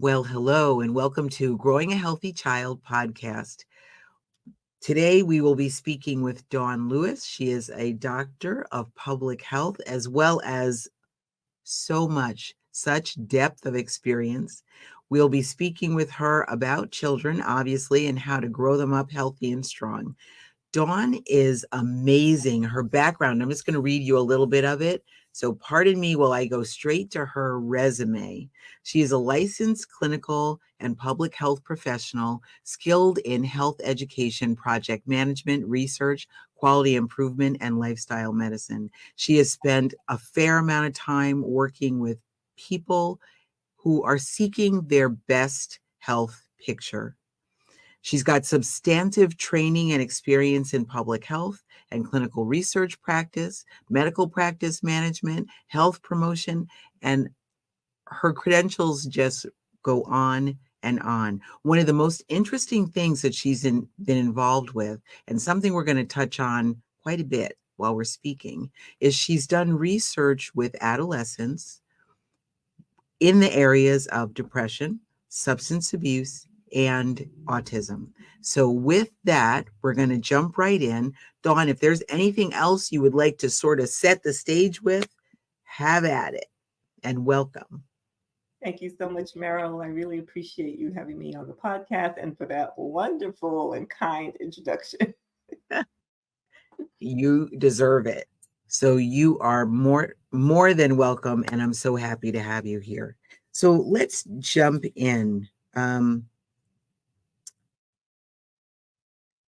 Well, hello, and welcome to Growing a Healthy Child podcast. Today, we will be speaking with Dawn Lewis. She is a doctor of public health, as well as such depth of experience. We'll be speaking with her about children, obviously, and how to grow them up healthy and strong. Dawn is amazing. Her background, I'm just going to read you a little bit of it. So pardon me while I go straight to her resume. She is a licensed clinical and public health professional, skilled in health education, project management, research, quality improvement, and lifestyle medicine. She has spent a fair amount of time working with people who are seeking their best health picture. She's got substantive training and experience in public health and clinical research practice, medical practice management, health promotion, and her credentials just go on and on. One of the most interesting things that she's been involved with, and something we're going to touch on quite a bit while we're speaking, is she's done research with adolescents in the areas of depression, substance abuse, and autism. So with that, we're going to jump right in. Dawn, if there's anything else you would like to sort of set the stage with, have at it, and welcome. Thank you so much, Meryl. I really appreciate you having me on the podcast and for that wonderful and kind introduction. You deserve it. So you are more than welcome, and I'm so happy to have you here. So let's jump in.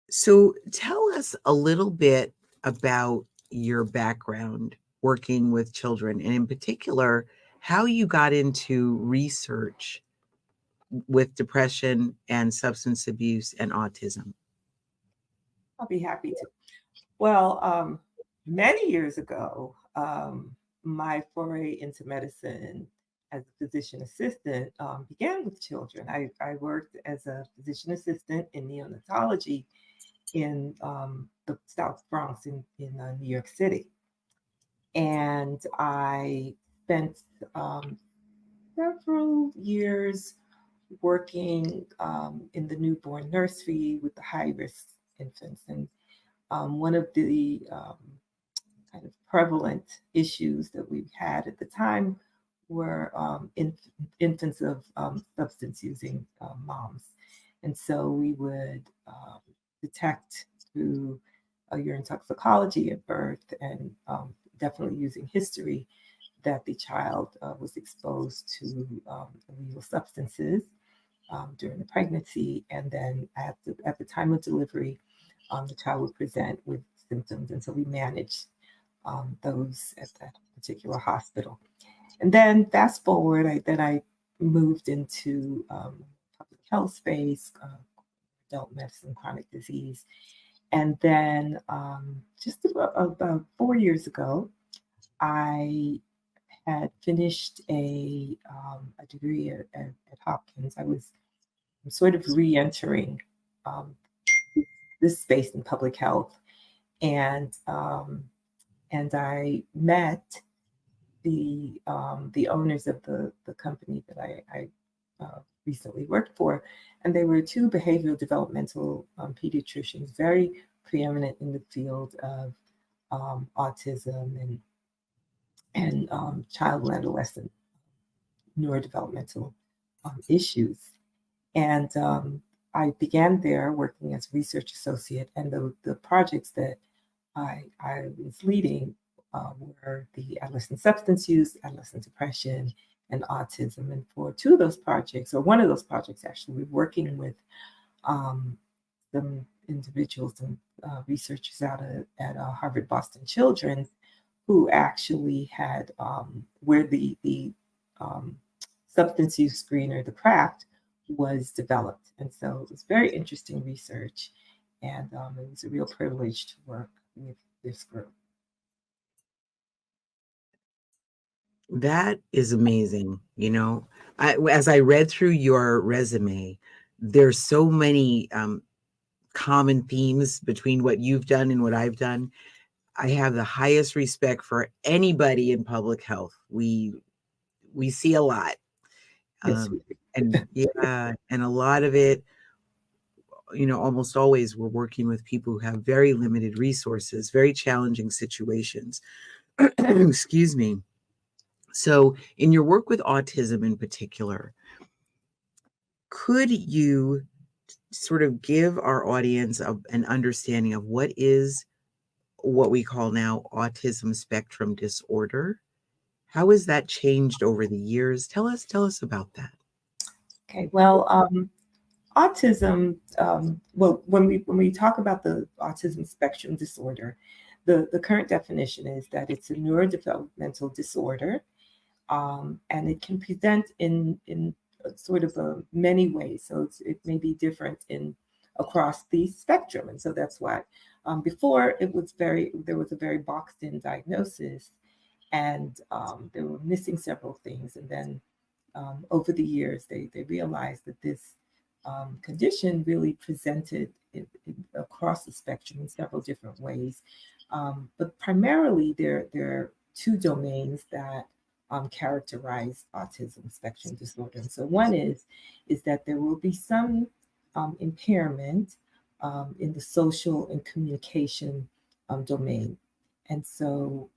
So tell us a little bit about your background working with children, and in particular, how you got into research with depression and substance abuse and autism. I'll be happy to. Well, many years ago, my foray into medicine as a physician assistant began with children. I worked as a physician assistant in neonatology in the South Bronx in New York City. And I spent several years working in the newborn nursery with the high-risk infants. And one of the kind of prevalent issues that we had at the time were infants of substance-using moms. And so we would detect through urine toxicology at birth and definitely using history that the child was exposed to illegal substances during the pregnancy. And then at the time of delivery, the child would present with symptoms. And so we managed those at that particular hospital. And then fast forward, I moved into public health space, adult medicine, chronic disease. And then just about 4 years ago, I had finished a degree at Hopkins. I was sort of re-entering this space in public health, and I met the owners of the company that I recently worked for, and they were two behavioral developmental pediatricians, very preeminent in the field of autism and child and adolescent neurodevelopmental issues. And I began there working as a research associate, and the projects that I was leading were the adolescent substance use, adolescent depression, and autism. And for two of those projects, or one of those projects actually, we're working with some individuals and researchers out at Harvard Boston Children's who actually had where the substance use screener, the craft, was developed. And so it was very interesting research, and it was a real privilege to work with this group. That is amazing. You know, as I read through your resume, there's so many common themes between what you've done and what I've done. I have the highest respect for anybody in public health. We see a lot. Yes, we And do. yeah, and a lot of it, almost always we're working with people who have very limited resources, very challenging situations. Excuse me. So, in your work with autism in particular, could you sort of give our audience an understanding of what we call now autism spectrum disorder? How has that changed over the years? Tell us about that. Okay, well, autism, well, when we talk about the autism spectrum disorder, the current definition is that it's a neurodevelopmental disorder, and it can present in sort of many ways. So it may be different in across the spectrum, and so that's why before there was a very boxed in diagnosis, and they were missing several things, and then over the years, they realized that this condition really presented across the spectrum in several different ways. But primarily, there are two domains that characterize autism spectrum disorder. And so one is that there will be some impairment in the social and communication domain. And so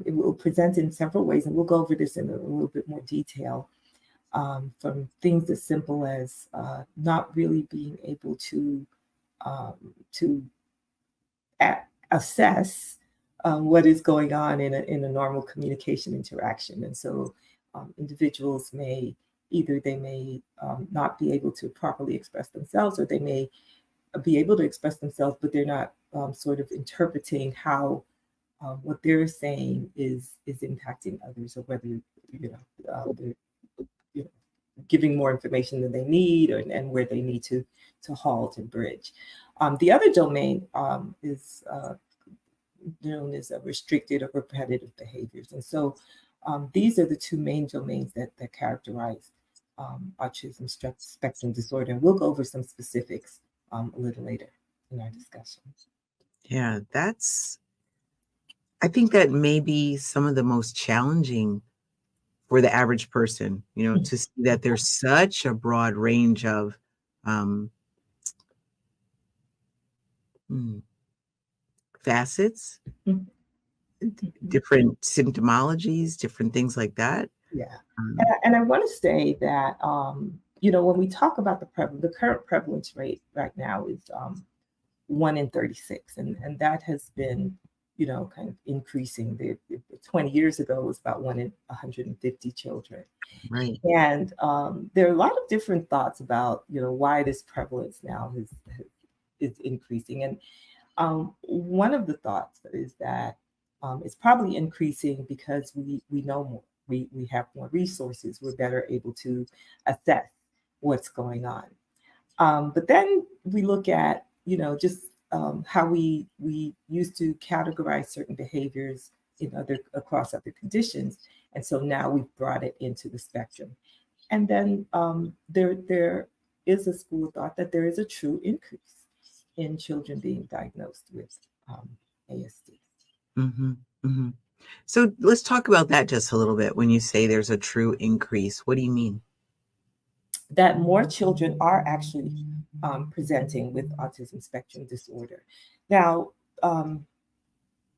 it will present in several ways, and we'll go over this in a little bit more detail, from things as simple as not really being able to assess what is going on in a normal communication interaction. And so individuals may not be able to properly express themselves, or they may be able to express themselves, but they're not sort of interpreting how what they're saying is impacting others, or whether they're you know, giving more information than they need, and where they need to halt and bridge. The other domain is known as restricted or repetitive behaviors. And so these are the two main domains that characterize autism spectrum disorder. And we'll go over some specifics a little later in our discussion. Yeah, I think that may be some of the most challenging for the average person, to see that there's such a broad range of um, hmm, facets, Mhm. different symptomologies, different things like that. Yeah. Um, And I want to say that, when we talk about the current prevalence rate right now is 1 in 36. And that has been, kind of increasing. 20 years ago, it was about 1 in 150 children. right. And there are a lot of different thoughts about, why this prevalence now is increasing. And one of the thoughts is that it's probably increasing because we know more. We have more resources. We're better able to assess what's going on. But then we look at, just how we used to categorize certain behaviors across other conditions, and so now we've brought it into the spectrum. And then there is a school of thought that there is a true increase in children being diagnosed with ASD. hmm hmm So let's talk about that just a little bit. When you say there's a true increase, what do you mean? That more children are actually presenting with autism spectrum disorder. Now,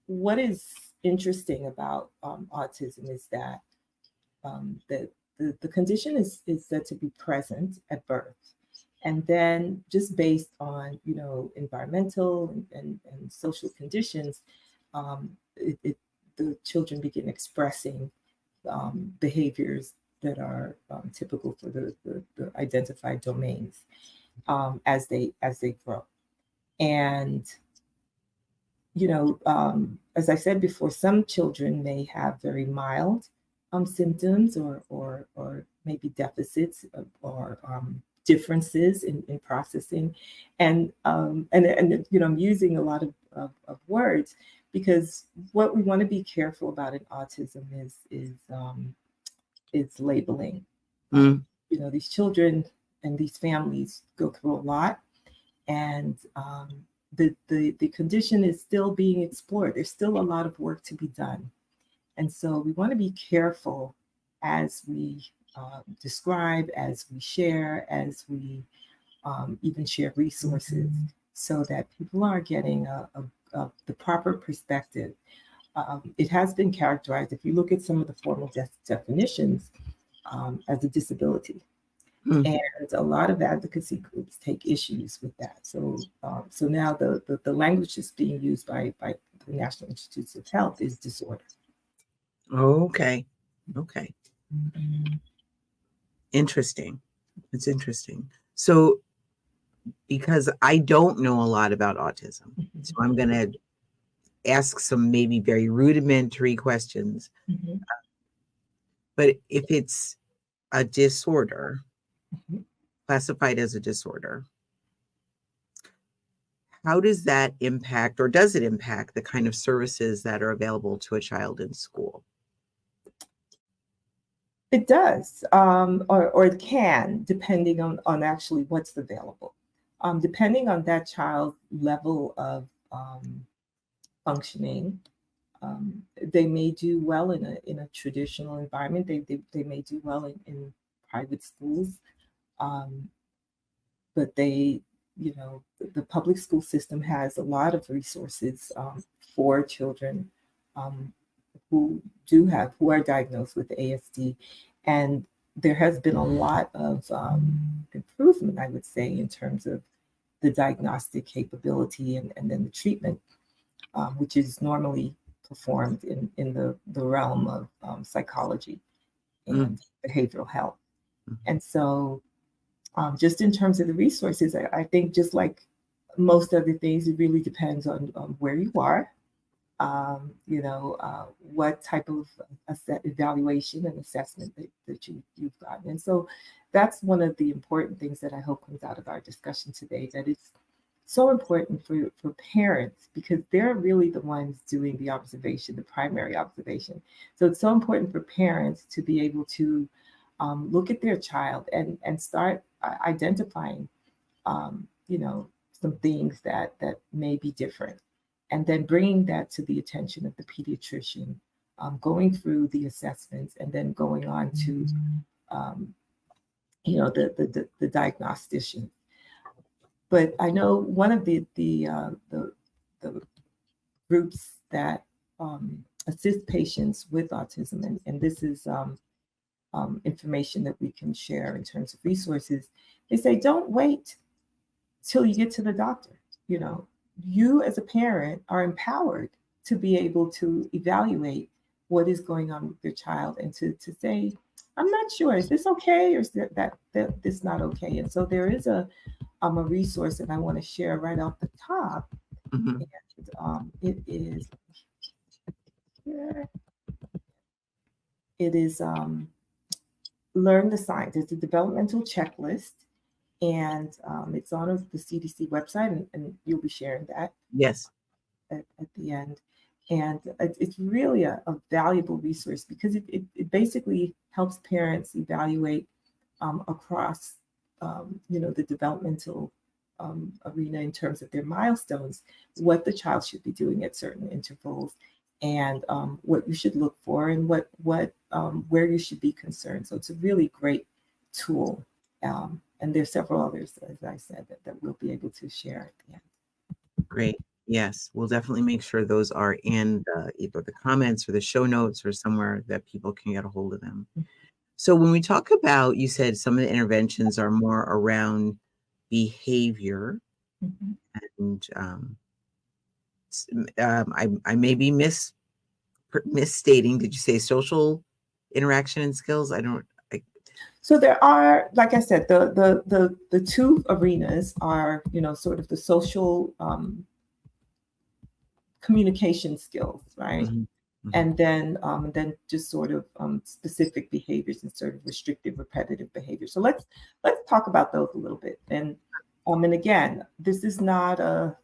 what is interesting about autism is that the condition is said to be present at birth. And then just based on, environmental and social conditions, the children begin expressing behaviors that are typical for the identified domains as they grow. And as I said before, some children may have very mild symptoms, or maybe deficits, or differences in processing, and I'm using a lot of words, because what we want to be careful about in autism is labeling. Um, Mm, these children and these families go through a lot, and the condition is still being explored. There's still a lot of work to be done. And so we want to be careful as we describe, as we share, as we even share resources, so that people are getting the proper perspective. It has been characterized, if you look at some of the formal definitions, as a disability. Mm. And a lot of advocacy groups take issues with that. So now the language that's being used by the National Institutes of Health is disorder. Okay. Okay. Interesting. It's interesting. So, because I don't know a lot about autism, so I'm going to ask some maybe very rudimentary questions. Mm-hmm. But if it's a disorder, Mm-hmm. classified as a disorder, how does that impact, or does it impact, the kind of services that are available to a child in school? It does, or it can, depending on actually what's available. Depending on that child's level of functioning, they may do well in a traditional environment. They may do well in private schools, um, but the public school system has a lot of resources for children um, who are diagnosed with ASD, and there has been a lot of improvement, I would say, in terms of the diagnostic capability and then the treatment, which is normally performed in the realm of psychology Mm. and behavioral health. Mhm. And so, just in terms of the resources, I think just like most other things, it really depends on where you are, what type of evaluation and assessment that you've gotten. And so that's one of the important things that I hope comes out of our discussion today, that it's so important for parents, because they're really the ones doing the observation, the primary observation. So it's so important for parents to be able to look at their child and start identifying, some things that may be different, and then bringing that to the attention of the pediatrician, going through the assessments, and then going on to, um, the diagnostician. But I know one of the groups that assist patients with autism, and this is information that we can share in terms of resources. They say, don't wait till you get to the doctor. You as a parent are empowered to be able to evaluate what is going on with your child, and to say, I'm not sure, is this okay, or is that this not okay? And so there is a resource that I want to share right off the top. Mhm. And it is here. It is Learn the Signs. It's a developmental checklist, and it's on the CDC website, and you'll be sharing that Yes. at the end. And it's really a valuable resource, because it basically helps parents evaluate across the developmental arena, in terms of their milestones, what the child should be doing at certain intervals, and what you should look for, and what where you should be concerned. So it's a really great tool. And there's several others, as I said, that we'll be able to share at the end. Great. Yes, we'll definitely make sure those are in either the comments or the show notes, or somewhere that people can get a hold of them. So when we talk about, you said some of the interventions are more around behavior, Mhm. and I may be misstating. Did you say social interaction and skills? I don't. So there are, like I said, the two arenas are, sort of the social communication skills, right? Mhm, mhm. And then just sort of specific behaviors, and sort of restrictive, repetitive behaviors. So let's talk about those a little bit. And again, this is not an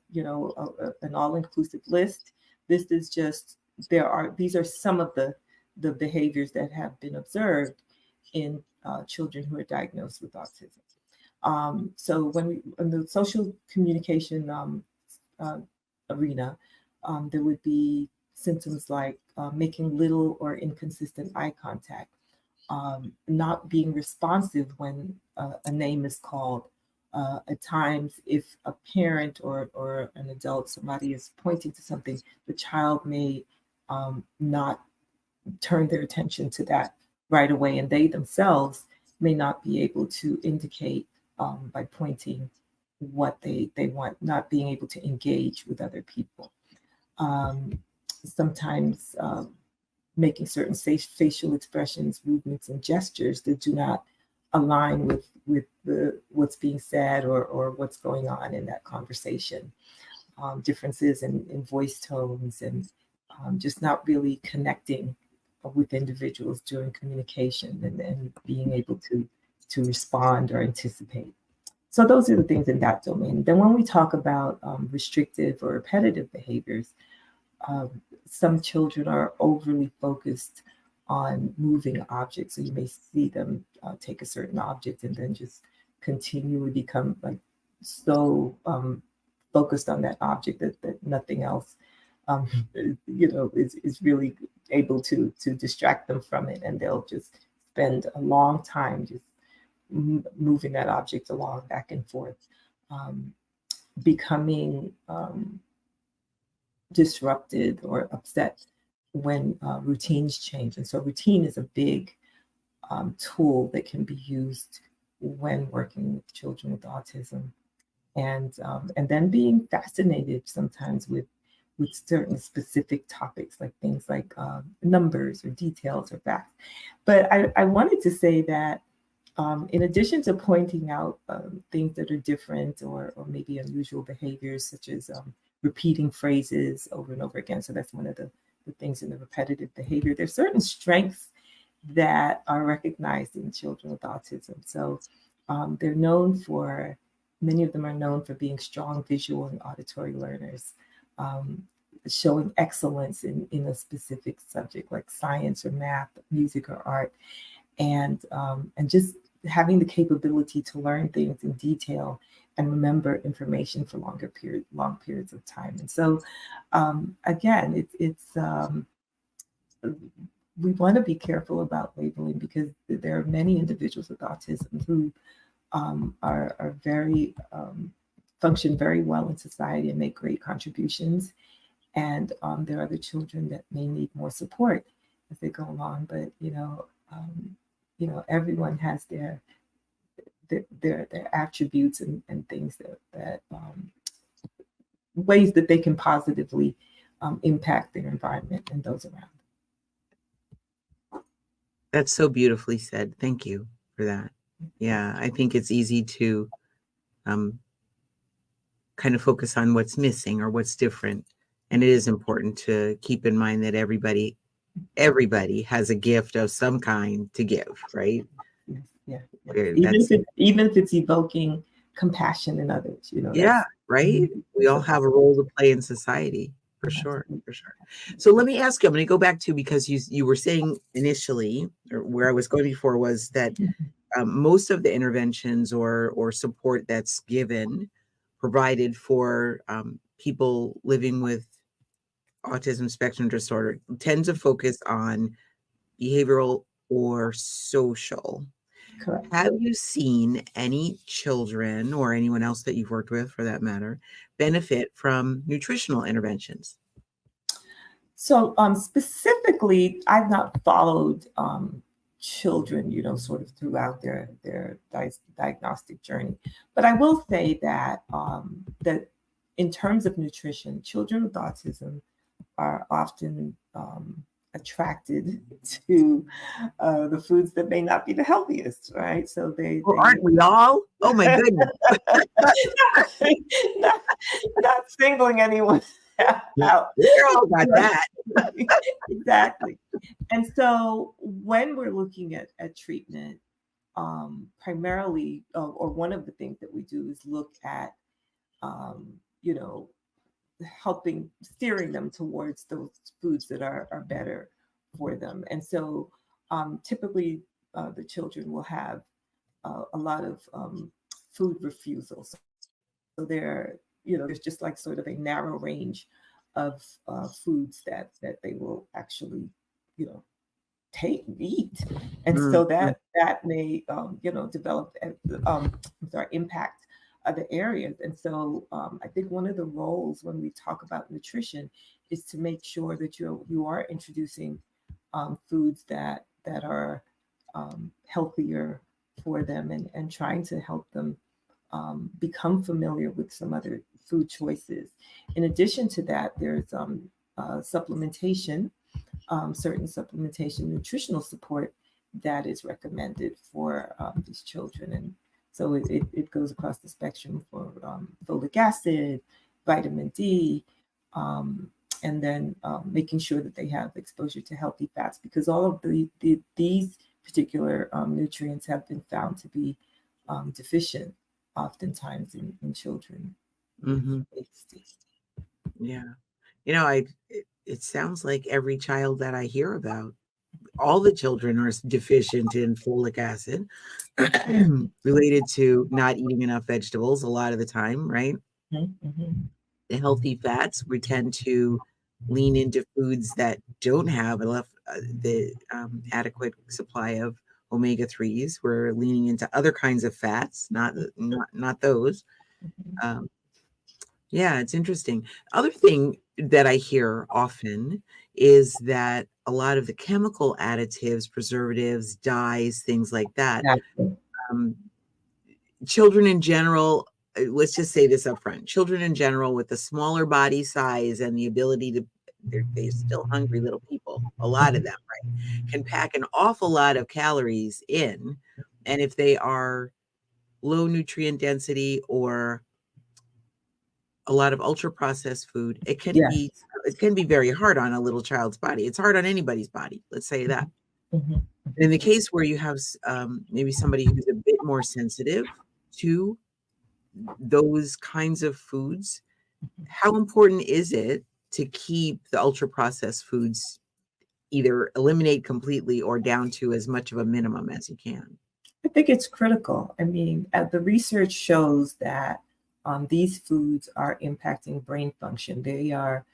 all-inclusive list. This is just, these are some of the behaviors that have been observed in children who are diagnosed with autism. So in the social communication uh, arena, there would be symptoms like making little or inconsistent eye contact, not being responsive when a name is called. At times, if a parent or an adult, somebody is pointing to something, the child may not turn their attention to that right away, and they themselves may not be able to indicate by pointing what they want, not being able to engage with other people. Um, Sometimes making certain facial expressions, movements, and gestures that do not align with what's being said or what's going on in that conversation. Differences in voice tones and just not really connecting with individuals during communication and being able to respond or anticipate. So those are the things in that domain. Then when we talk about restrictive or repetitive behaviors, um, some children are overly focused on moving objects. So you may see them take a certain object and then just continually become like so focused on that object that nothing else, um, is really able to distract them from it. And they'll just spend a long time just moving that object along back and forth, um, becoming disrupted or upset when routines change. And so routine is a big tool that can be used when working with children with autism. And then being fascinated sometimes with certain specific topics, like things like numbers or details or facts. But I wanted to say that in addition to pointing out things that are different or maybe unusual behaviors, such as repeating phrases over and over again. So that's one of the things in the repetitive behavior. There's certain strengths that are recognized in children with autism. So they're known for, many of them are known for being strong visual and auditory learners, um, showing excellence in a specific subject like science or math, music or art, and just having the capability to learn things in detail and remember information for long periods of time. And so, again, we want to be careful about labeling because there are many individuals with autism who are very function very well in society and make great contributions. And there are other children that may need more support as they go along. But everyone has their attributes and things that ways that they can positively impact their environment and those around. That's so beautifully said. Thank you for that. Yeah, I think it's easy to kind of focus on what's missing or what's different. And it is important to keep in mind that everybody has a gift of some kind to give, right? Yes. Even if it's evoking compassion in others, yeah, right. We all have a role to play in society, for sure. So let me ask you, I'm going to go back to, because you were saying initially, or where I was going before, was that most of the interventions or support that's provided for people living with autism spectrum disorder tend to focus on behavioral or social. Correct. Have you seen any children or anyone else that you've worked with, for that matter, benefit from nutritional interventions? So specifically, I've not followed children, sort of throughout their diagnostic journey. But I will say that that in terms of nutrition, children with autism are often attracted to the foods that may not be the healthiest, right? So aren't we all? Oh my goodness! not singling anyone out. We're all got that. Exactly. And so when we're looking at treatment, primarily, or one of the things that we do is look at, steering them towards those foods that are better for them. And so typically the children will have a lot of food refusal. So there's just like sort of a narrow range of foods that they will actually, eat. And Mm, so mm, that may develop impact other areas. And so I think one of the roles when we talk about nutrition is to make sure that you are introducing foods that are healthier for them, and trying to help them become familiar with some other food choices. In addition to that, there's supplementation, certain supplementation, nutritional support that is recommended for these children. And so it goes across the spectrum for folic acid, vitamin D, um, and then making sure that they have exposure to healthy fats, because all of these particular nutrients have been found to be deficient oftentimes in children with mhm. ADHD. Yeah. It sounds like every child that I hear about, all the children are deficient in folic acid related to not eating enough vegetables a lot of the time, right? Mm-hmm. The healthy fats, we tend to lean into foods that don't have enough the adequate supply of omega 3s. We're leaning into other kinds of fats, not those. Mm-hmm. Um, yeah, it's interesting. Other thing that I hear often is that a lot of the chemical additives, preservatives, dyes, things like that, Exactly. um, children in general, let's just say this up front, children in general with a smaller body size and the ability to, they're still hungry little people, a lot of them, right, can pack an awful lot of calories in. And if they are low nutrient density or a lot of ultra processed food, Yes. it can be very hard on a little child's body. It's hard on anybody's body. Let's say that. Mm-hmm. In the case where you have maybe somebody who's a bit more sensitive to those kinds of foods, how important is it to keep the ultra processed foods either eliminate completely or down to as much of a minimum as you can? I think it's critical. I mean, the research shows that these foods are impacting brain function. They are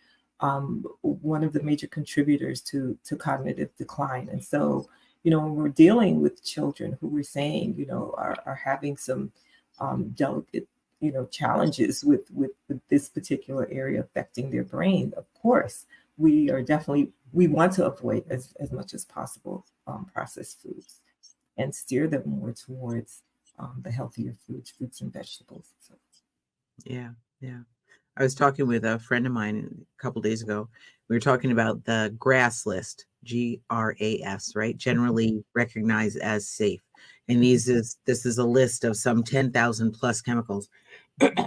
one of the major contributors to cognitive decline. And so, when we're dealing with children who we're saying, are having some delicate, challenges with this particular area affecting their brain, of course, we want to avoid as much as possible processed foods and steer them more towards the healthier foods, fruits and vegetables. So, Yeah, yeah. I was talking with a friend of mine a couple days ago. We were talking about the GRAS list, GRAS, right? Generally recognized as safe. And this is a list of some 10,000 plus chemicals,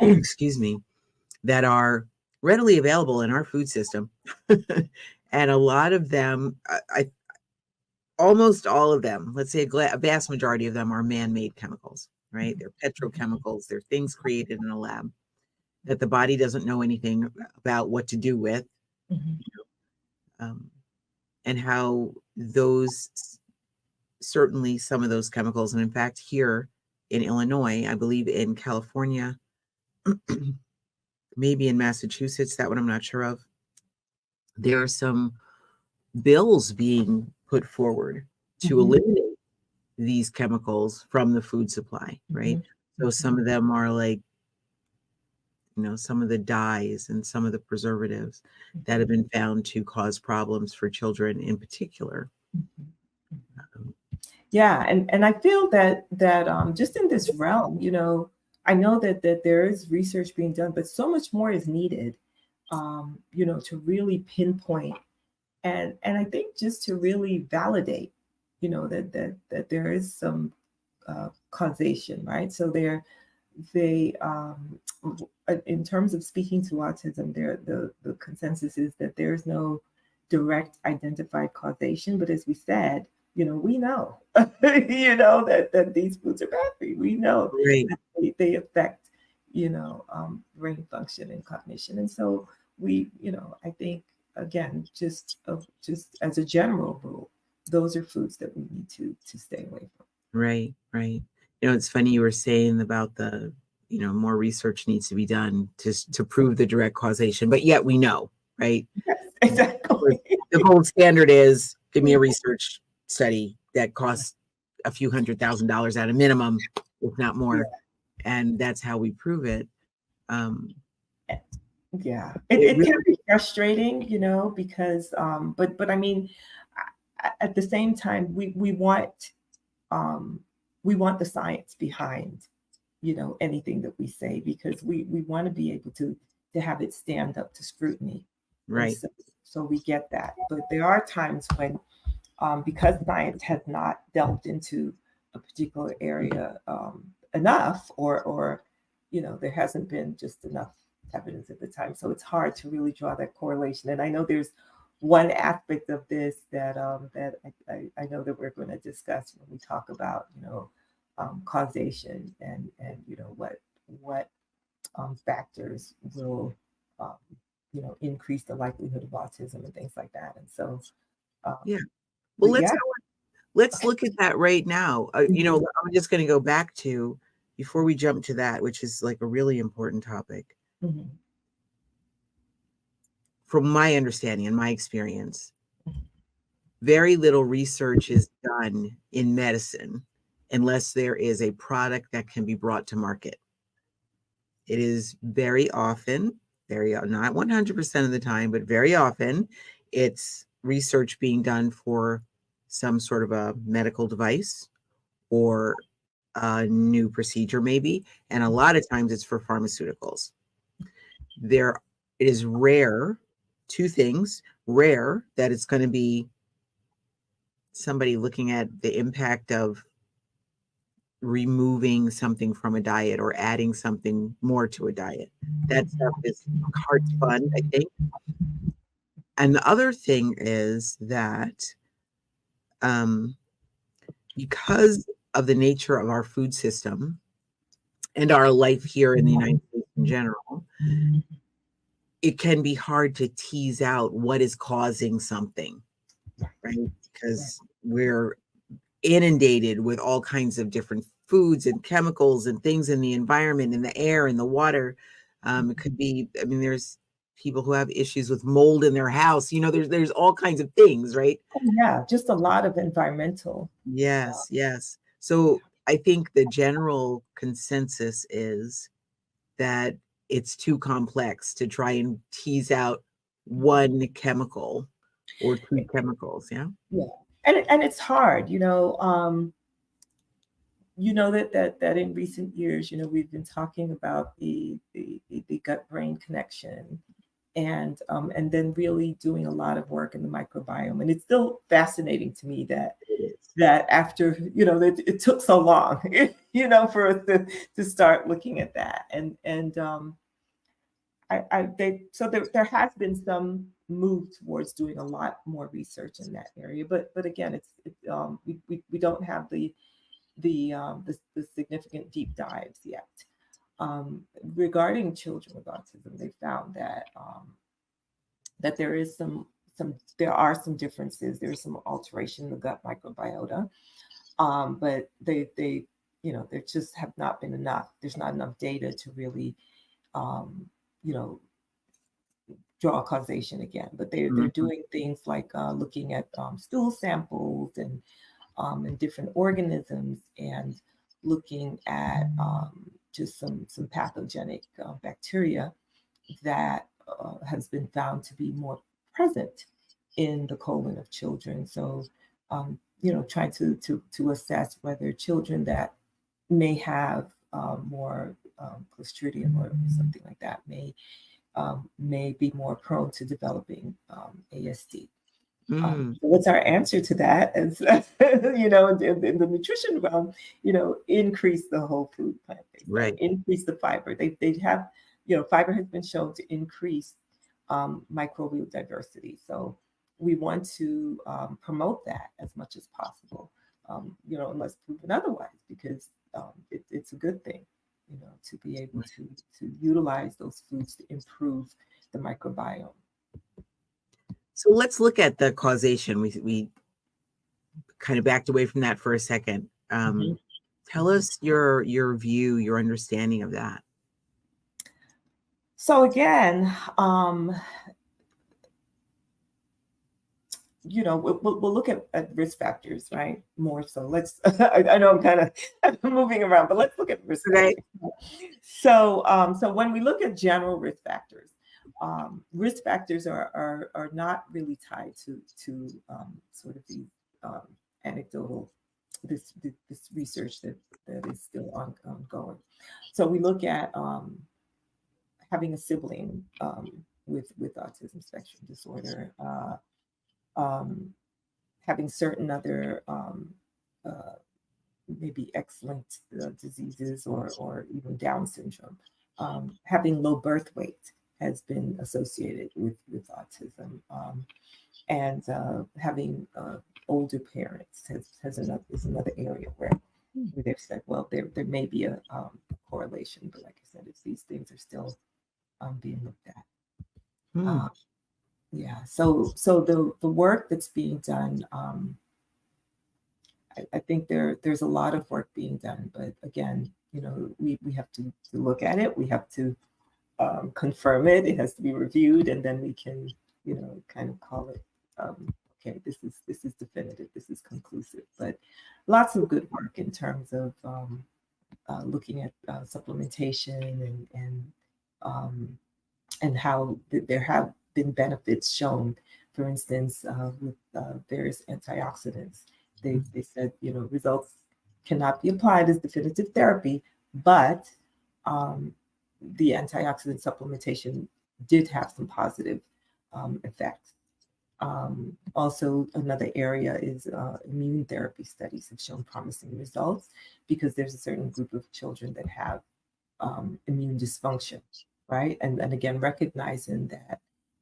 excuse me, that are readily available in our food system. And a lot of them, almost all of them, let's say a vast majority of them are man-made chemicals, right? They're petrochemicals, they're things created in a lab that the body doesn't know anything about what to do with, mhm. um, and how those certainly some of those chemicals, and in fact, here in Illinois, I believe in California, maybe in Massachusetts, that one I'm not sure of, there are some bills being put forward to Mhm, eliminate these chemicals from the food supply, right? mhm, So mhm, some of them are like, some of the dyes and some of the preservatives that have mhm, been found to cause problems for children in particular. mhm, mhm. Um, Yeah, and I feel that just in this realm, I know that there is research being done, but so much more is needed, to really pinpoint, and I think just to really validate, that there is some causation, right? So they in terms of speaking to autism, the consensus is that there's no direct identified causation, but as we said, we know, that these foods are bad for you. We know right, that they affect, brain function and cognition. And so I think, again, just as a general rule, those are foods that we need to stay away from. right, right. It's funny you were saying about more research needs to be done to prove the direct causation, but yet we know, right? Yes, Of course, exactly. the gold standard is give me a research. study that costs a few $100,000 at a minimum, if not Yeah. more. And that's how we prove it. Yeah, It it really, can be frustrating, because but I mean, at the same time, um, we want the science behind anything that we say, because we want to be able to have it stand up to scrutiny, and right. so we get that. But there are times when, because science has not delved into a particular area enough, or there hasn't been just enough evidence at the time. So it's hard to really draw that correlation. And I know there's one aspect of this that I know that we're going to discuss when we talk about causation, and what factors will um, increase the likelihood of autism and things like that. And so, Yeah. Well, but yeah. let's look at that right now. Mhm. I'm just going to go back to, before we jump to that, which is like a really important topic. Mhm. From my understanding and my experience, very little research is done in medicine unless there is a product that can be brought to market. It is very often, not 100% of the time, but very often, it's research being done for some sort of a medical device or a new procedure, maybe. And a lot of times it's for pharmaceuticals. There, it is rare, two things: rare that it's going to be somebody looking at the impact of removing something from a diet or adding something more to a diet. That stuff is hard to fund, I think. And the other thing is that um, because of the nature of our food system and our life here in the United States in general, it can be hard to tease out what is causing something, right? Because we're inundated with all kinds of different foods and chemicals and things in the environment, in the air, in the water. It could be, I mean, there's people who have issues with mold in their house. There's all kinds of things, right? Oh, yeah, just a lot of environmental. Yes, yes. So I think the general consensus is that it's too complex to try and tease out one chemical or two chemicals. Yeah. Yeah, and it's hard, that in recent years, we've been talking about the gut brain connection, and then really doing a lot of work in the microbiome. And it's still fascinating to me that It is. after that it took so long, for us to start looking at that. And so there has been some move towards doing a lot more research in that area, but again, we don't have the significant deep dives yet. Regarding children with autism, they found that there are some differences. There's some alteration in the gut microbiota, but there just have not been enough. There's not enough data to really, you know, draw causation again. But they're Mhm. doing things like looking at stool samples and different organisms, and looking at just some pathogenic bacteria that has been found to be more present in the colon of children. So, trying to assess whether children that may have more Clostridium or something like that may be more prone to developing ASD. Mm, So what's our answer to that? Is in the nutrition realm, increase the whole food plant-based diet, right. increase the fiber. They have, fiber has been shown to increase microbial diversity. So we want to promote that as much as possible, unless proven otherwise, because it's a good thing, to be able to utilize those foods to improve the microbiome. So let's look at the causation. We kind of backed away from that for a second. Mhm. Tell us your view, your understanding of that. So again, we'll look at risk factors, right? More so. Let's. I know I'm kind of moving around, but let's look at risk Okay. factors. So when we look at general risk factors are not really tied to sort of the um, anecdotal this research that is still ongoing. So we look at having a sibling with autism spectrum disorder. Um, Having certain other uh, maybe X-linked diseases or even Down syndrome. Having low birth weight has been associated with autism, and having older parents is another area where they've said, well, there may be a correlation, but like I said, these things are still being looked at. Hmm. Yeah, so the work that's being done, I think there's a lot of work being done, but again, we have to look at it. We have to confirm it. It has to be reviewed, and then we can, kind of call it, okay, this is definitive. This is conclusive. But lots of good work in terms of looking at supplementation and how there have been benefits shown. For instance, with various antioxidants, they said results cannot be applied as definitive therapy, but um, the antioxidant supplementation did have some positive effects. Also, another area is immune therapy studies have shown promising results because there's a certain group of children that have immune dysfunction, right? And again, recognizing that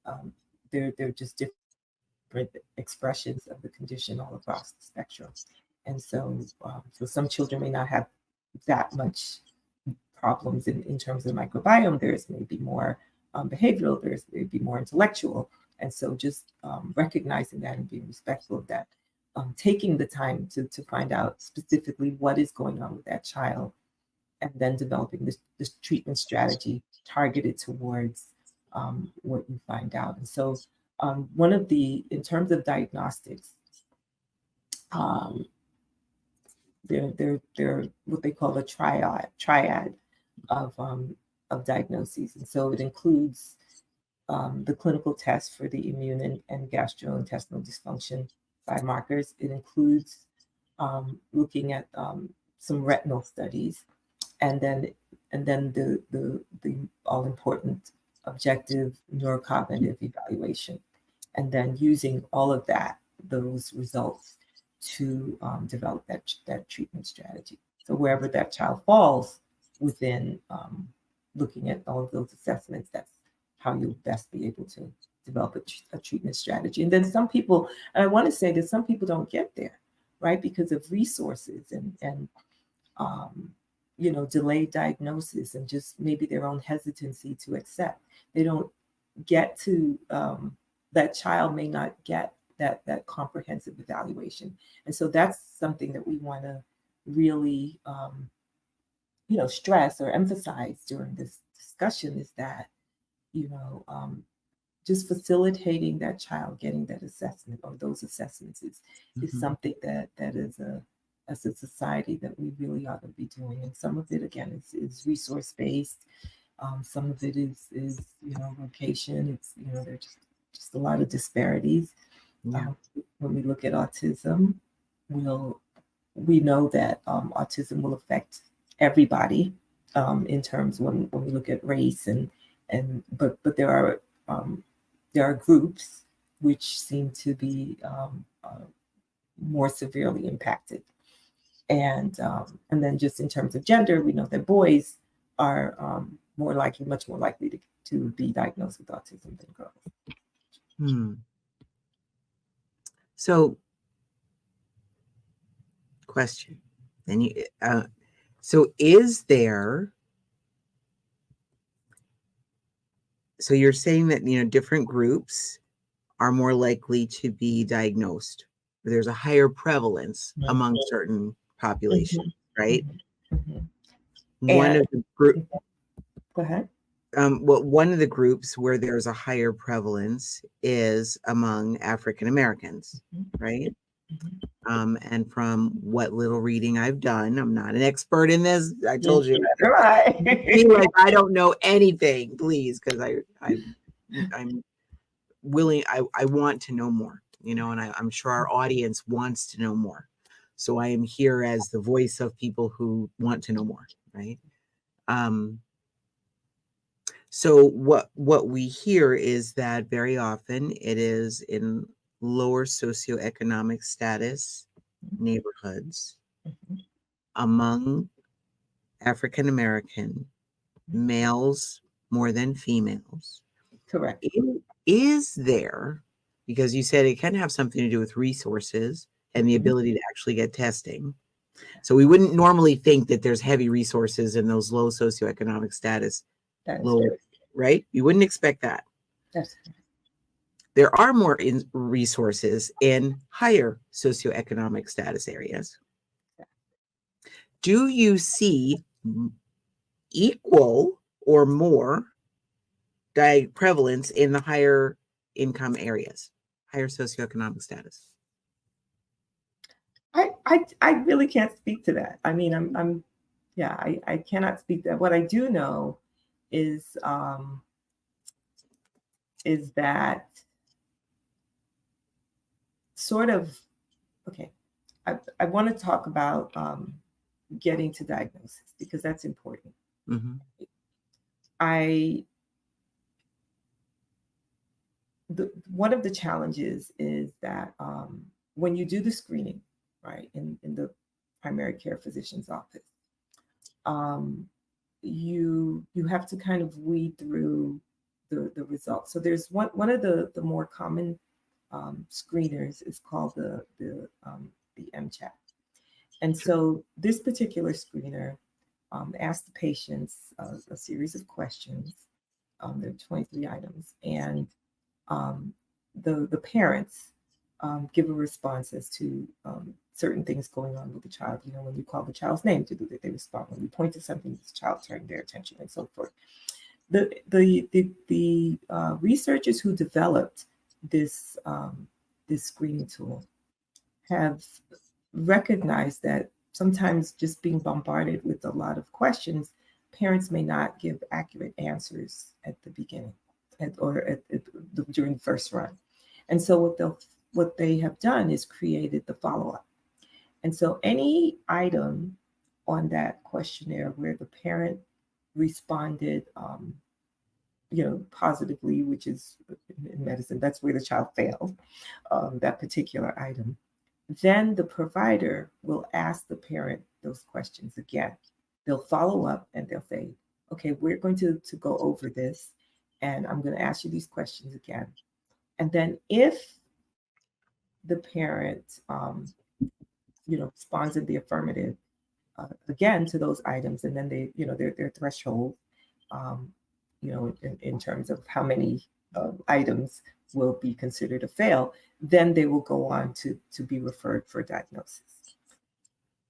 um, they're just different expressions of the condition all across the spectrum. And so some children may not have that much problems in terms of microbiome. There's maybe more behavioral, there's maybe more intellectual. And so just recognizing that and being respectful of that, taking the time to find out specifically what is going on with that child, and then developing this treatment strategy targeted towards what you find out. And so in terms of diagnostics, um, they're what they call a triad of diagnoses. And so it includes the clinical test for the immune and gastrointestinal dysfunction biomarkers. It includes looking at some retinal studies, and then the all important objective neurocognitive evaluation, and then using all of those results to develop that treatment strategy. So wherever that child falls within looking at all of those assessments, that's how you'll best be able to develop a treatment strategy. And then some people, and I want to say that some people don't get there, right, because of resources and delayed diagnosis and just maybe their own hesitancy to accept. They don't get to that child may not get that comprehensive evaluation, and so that's something that we want to really stress or emphasize during this discussion, is that you know just facilitating that child getting that assessment or those assessments is something that is as a society that we really ought to be doing. And some of it again is resource based. Some of it is location. It's there's just a lot of disparities. Yeah. When we look at autism, we know that autism will affect everybody in terms when we look at race but there are groups which seem to be more severely impacted, and then just in terms of gender, we know that boys are much more likely to be diagnosed with autism than girls. So, question. Then so is there? So you're saying that different groups are more likely to be diagnosed. There's a higher prevalence among certain populations, right? Mm-hmm. One And of the group. go ahead. Well, one of the groups where there's a higher prevalence is among African Americans, right? And from what little reading I've done, I'm not an expert in this. I told you, Right. like I don't know anything, please, because I'm willing. I want to know more, and I'm sure our audience wants to know more. So I am here as the voice of people who want to know more, right? So what we hear is that very often it is in lower socioeconomic status neighborhoods among African American males more than females. Correct. Is there, because you said it can have something to do with resources and the ability to actually get testing. So we wouldn't normally think that there's heavy resources in those low socioeconomic status, right? You wouldn't expect that. That's correct. There are more resources in higher socioeconomic status areas. Do you see equal or more prevalence in the higher income areas, higher socioeconomic status? I really can't speak to that. I mean, I cannot speak to that. What I do know is that sort of, okay, I want to talk about getting to diagnosis because that's important. One of the challenges is that when you do the screening, right, in the primary care physician's office, you have to kind of weed through the results. So there's one of the more common screeners is called the MCHAT. And so this particular screener asks the patients a series of questions. There are 23 items, and the parents give a response as to certain things going on with the child. You know, when you call the child's name, they respond. When you point to something, the child turns their attention, and so forth. The researchers who developed this screening tool have recognized that sometimes just being bombarded with a lot of questions, parents may not give accurate answers at the beginning during the first run. And so what they have done is created the follow-up. And so any item on that questionnaire where the parent responded positively, which is in medicine, that's where the child failed, that particular item. Then the provider will ask the parent those questions again. They'll follow up and they'll say, okay, we're going to go over this, and I'm going to ask you these questions again. And then if the parent, responds in the affirmative again to those items, and then they, their threshold, in terms of how many items will be considered a fail, then they will go on to be referred for diagnosis.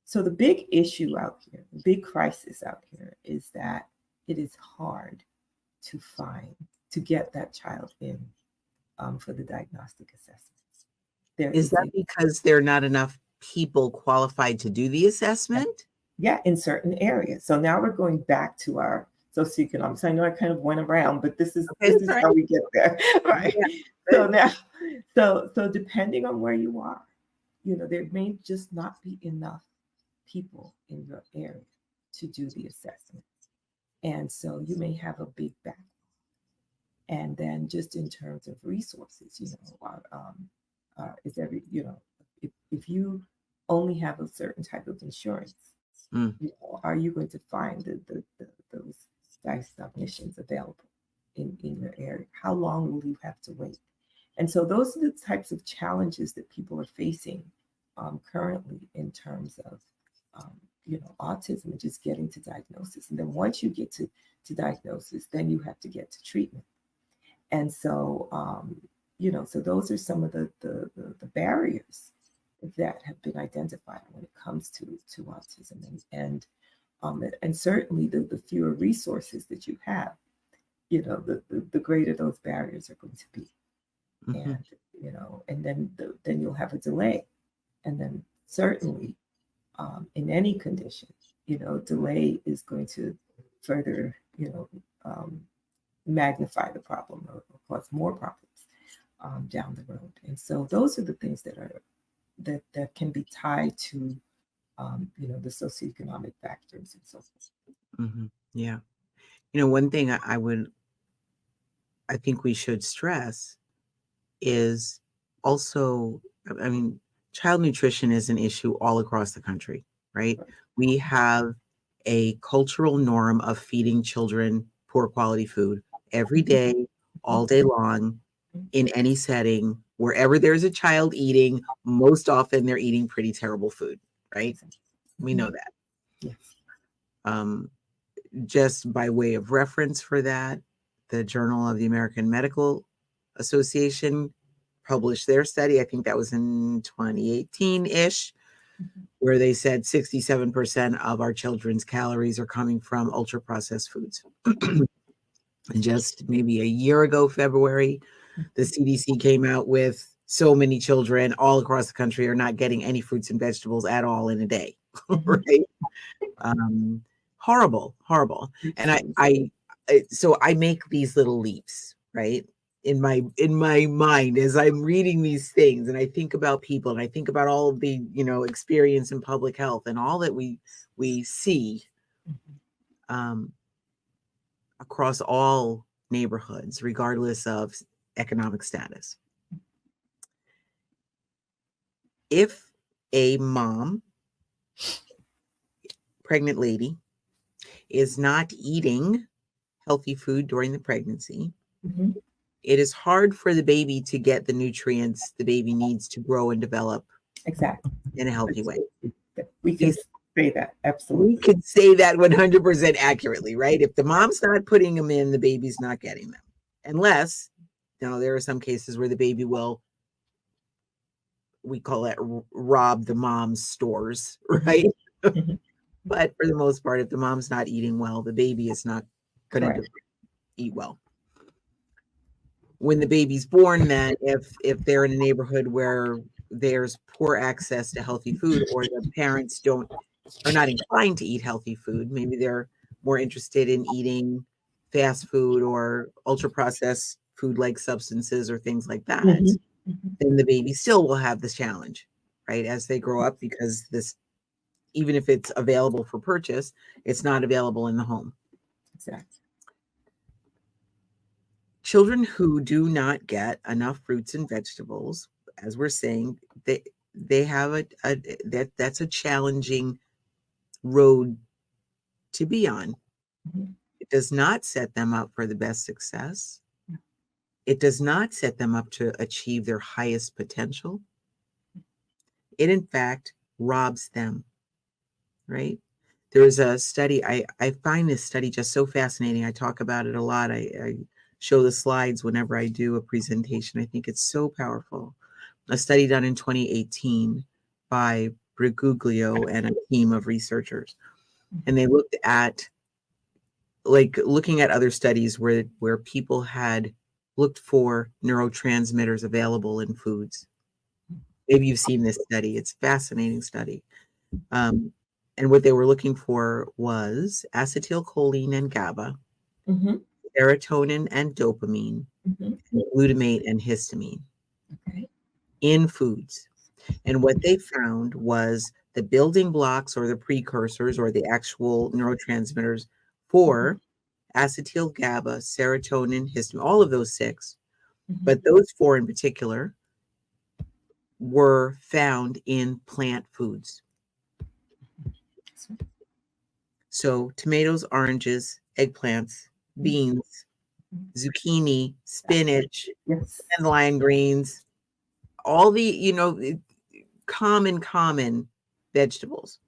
So the big issue out here, the big crisis out here is that it is hard to get that child in for the diagnostic assessments. Is that because there are not enough people qualified to do the assessment? Yeah, in certain areas. So now we're going back to our socioeconomics. I know I kind of went around, but this is how we get there, right? Yeah. So depending on where you are, there may just not be enough people in your area to do the assessment, and so you may have a big backlog. And then just in terms of resources, if you only have a certain type of insurance, are you going to find those diagnosticians available in your area? How long will you have to wait? And so those are the types of challenges that people are facing currently in terms of autism and just getting to diagnosis. And then once you get to diagnosis, then you have to get to treatment. And so so those are some of the barriers that have been identified when it comes to autism, and certainly the fewer resources that you have, the greater those barriers are going to be. Mm-hmm. And then you'll have a delay. And then certainly in any condition, delay is going to further, magnify the problem or cause more problems down the road. And so those are the things that can be tied to, the socioeconomic factors and so forth. Mm-hmm. Yeah. One thing I think we should stress is also, I mean, child nutrition is an issue all across the country, right? We have a cultural norm of feeding children poor quality food every day, all day long, in any setting. Wherever there's a child eating, most often they're eating pretty terrible food, right? We know that. Yes. Just by way of reference for that, the Journal of the American Medical Association published their study. I think that was in 2018-ish, where they said 67% of our children's calories are coming from ultra-processed foods. And just maybe a year ago, February, the CDC came out with so many children all across the country are not getting any fruits and vegetables at all in a day, right? Horrible. And so I make these little leaps, right? In my mind as I'm reading these things, and I think about people, and I think about all of the, experience in public health and all that we see across all neighborhoods, regardless of economic status. If a mom, pregnant lady, is not eating healthy food during the pregnancy, it is hard for the baby to get the nutrients the baby needs to grow and develop exactly in a healthy way. We can say that. Absolutely. We could say that 100% accurately, right? If the mom's not putting them in, the baby's not getting them. Unless, there are some cases where the baby will, we call it rob the mom's stores, right? But for the most part, if the mom's not eating well, the baby is not going to eat well. When the baby's born, then if they're in a neighborhood where there's poor access to healthy food, or the parents are not inclined to eat healthy food, maybe they're more interested in eating fast food or ultra processed food like substances or things like that, then the baby still will have this challenge, right, as they grow up, because this, even if it's available for purchase, it's not available in the home. Exactly. Children who do not get enough fruits and vegetables, as we're saying, they have that's a challenging road to be on. It does not set them up for the best success. It does not set them up to achieve their highest potential. It, in fact, robs them, right? There's a study, I find this study just so fascinating. I talk about it a lot. I show the slides whenever I do a presentation. I think it's so powerful. A study done in 2018 by Briguglio and a team of researchers. And they looked at, looking at other studies where people had looked for neurotransmitters available in foods. Maybe you've seen this study. It's a fascinating study. And what they were looking for was acetylcholine and GABA, serotonin and dopamine, and glutamate and histamine in foods. And what they found was the building blocks or the precursors or the actual neurotransmitters for acetyl GABA, serotonin, histamine, all of those six, but those four in particular were found in plant foods. So tomatoes, oranges, eggplants, beans, zucchini, spinach, dandelion greens, all the, common vegetables.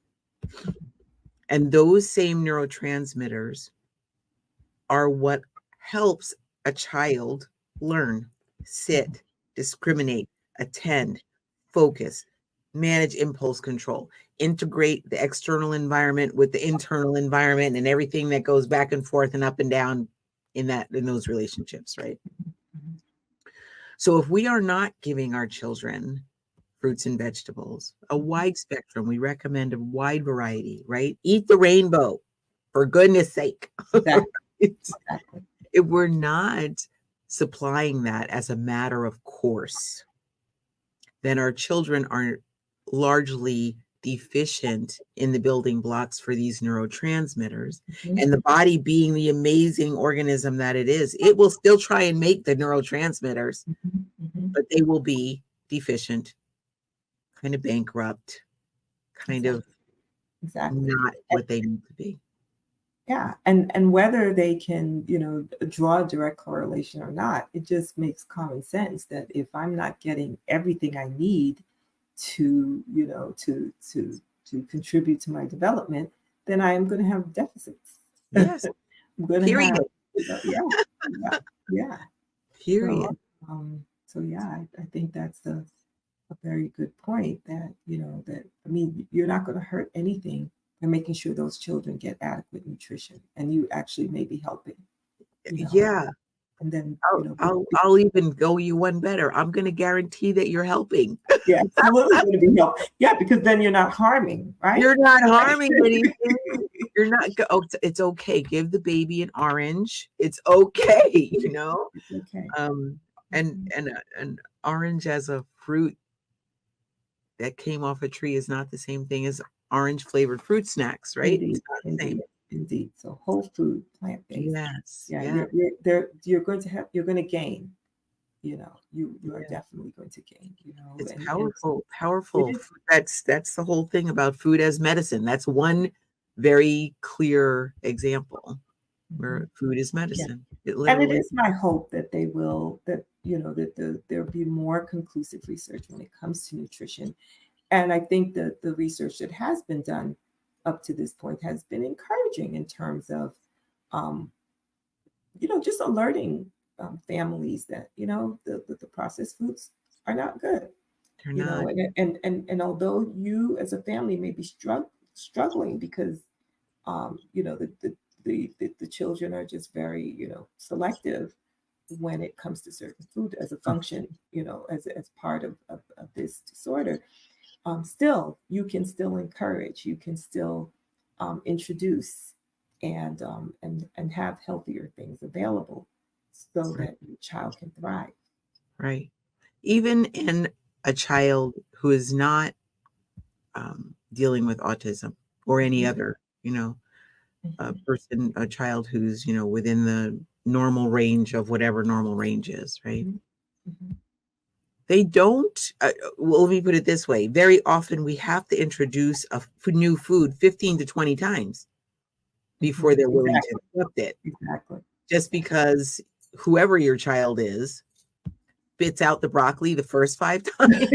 And those same neurotransmitters are what helps a child learn, sit, discriminate, attend, focus, manage impulse control, integrate the external environment with the internal environment and everything that goes back and forth and up and down in those relationships, right? Mhm. So if we are not giving our children fruits and vegetables, a Mhm. wide spectrum, we recommend a wide variety, right? Eat the rainbow, for goodness sake. Exactly. It's- Exactly. if we're not supplying that as a matter of course, then our children are largely deficient in the building blocks for these neurotransmitters. Mhm. And the body, being the amazing organism that it is, it will still try and make the neurotransmitters, Mhm. Mhm. but they will be deficient, kind of bankrupt, kind of Exactly. Exactly. not what they need to be. Yeah, and whether they can, draw a direct correlation or not, it just makes common sense that if I'm not getting everything I need to, to contribute to my development, then I am going to have deficits. Yes, I'm going to period. have, yeah, yeah, yeah. Period. So yeah, I think that's a very good point that, that, I mean, you're not going to hurt anything by making sure those children get adequate nutrition and you actually may be helping, you know, Yeah. and then, I'll even go you one better. I'm going to guarantee that you're helping. yeah, absolutely going to be help. Yeah, because then you're not harming, right? You're not harming anything. You're not. Oh, it's okay. Give the baby an orange. It's okay. It's okay. Um, and Mhm. an orange as a fruit that came off a tree is not the same thing as orange flavored fruit snacks, right? It's Indeed, not the same. indeed, indeed. So whole food, plant-based. Yes. Yeah, Yeah. you're going to gain, you are Yeah. definitely going to gain, It's and powerful. it Powerful. is. That's the whole thing about food as medicine. That's one very clear example where Mhm. food is Yeah. medicine. It And it literally. is my hope that they will, that, that there'll be more conclusive research when it comes to nutrition. And I think that the research that has been done up to this point has been encouraging in terms of, um, just alerting families that, the processed foods are not good, They're not. and although you as a family may be struggling because the children are just very, selective when it comes to certain food as a function, as part of this disorder. Still, you can still encourage, you can still introduce and have healthier things available so Right. that your child can thrive. Right. Even in a child who is not dealing with autism or any Mhm. other, Mhm. a child who's, within the normal range of whatever normal range is, right? Mhm. Mhm. They don't, well, let me put it this way. Very often we have to introduce a new food 15 to 20 times before Mhm. they're willing to Exactly. accept it. Exactly. Just Exactly. because whoever your child is spits out the broccoli the first 5 times,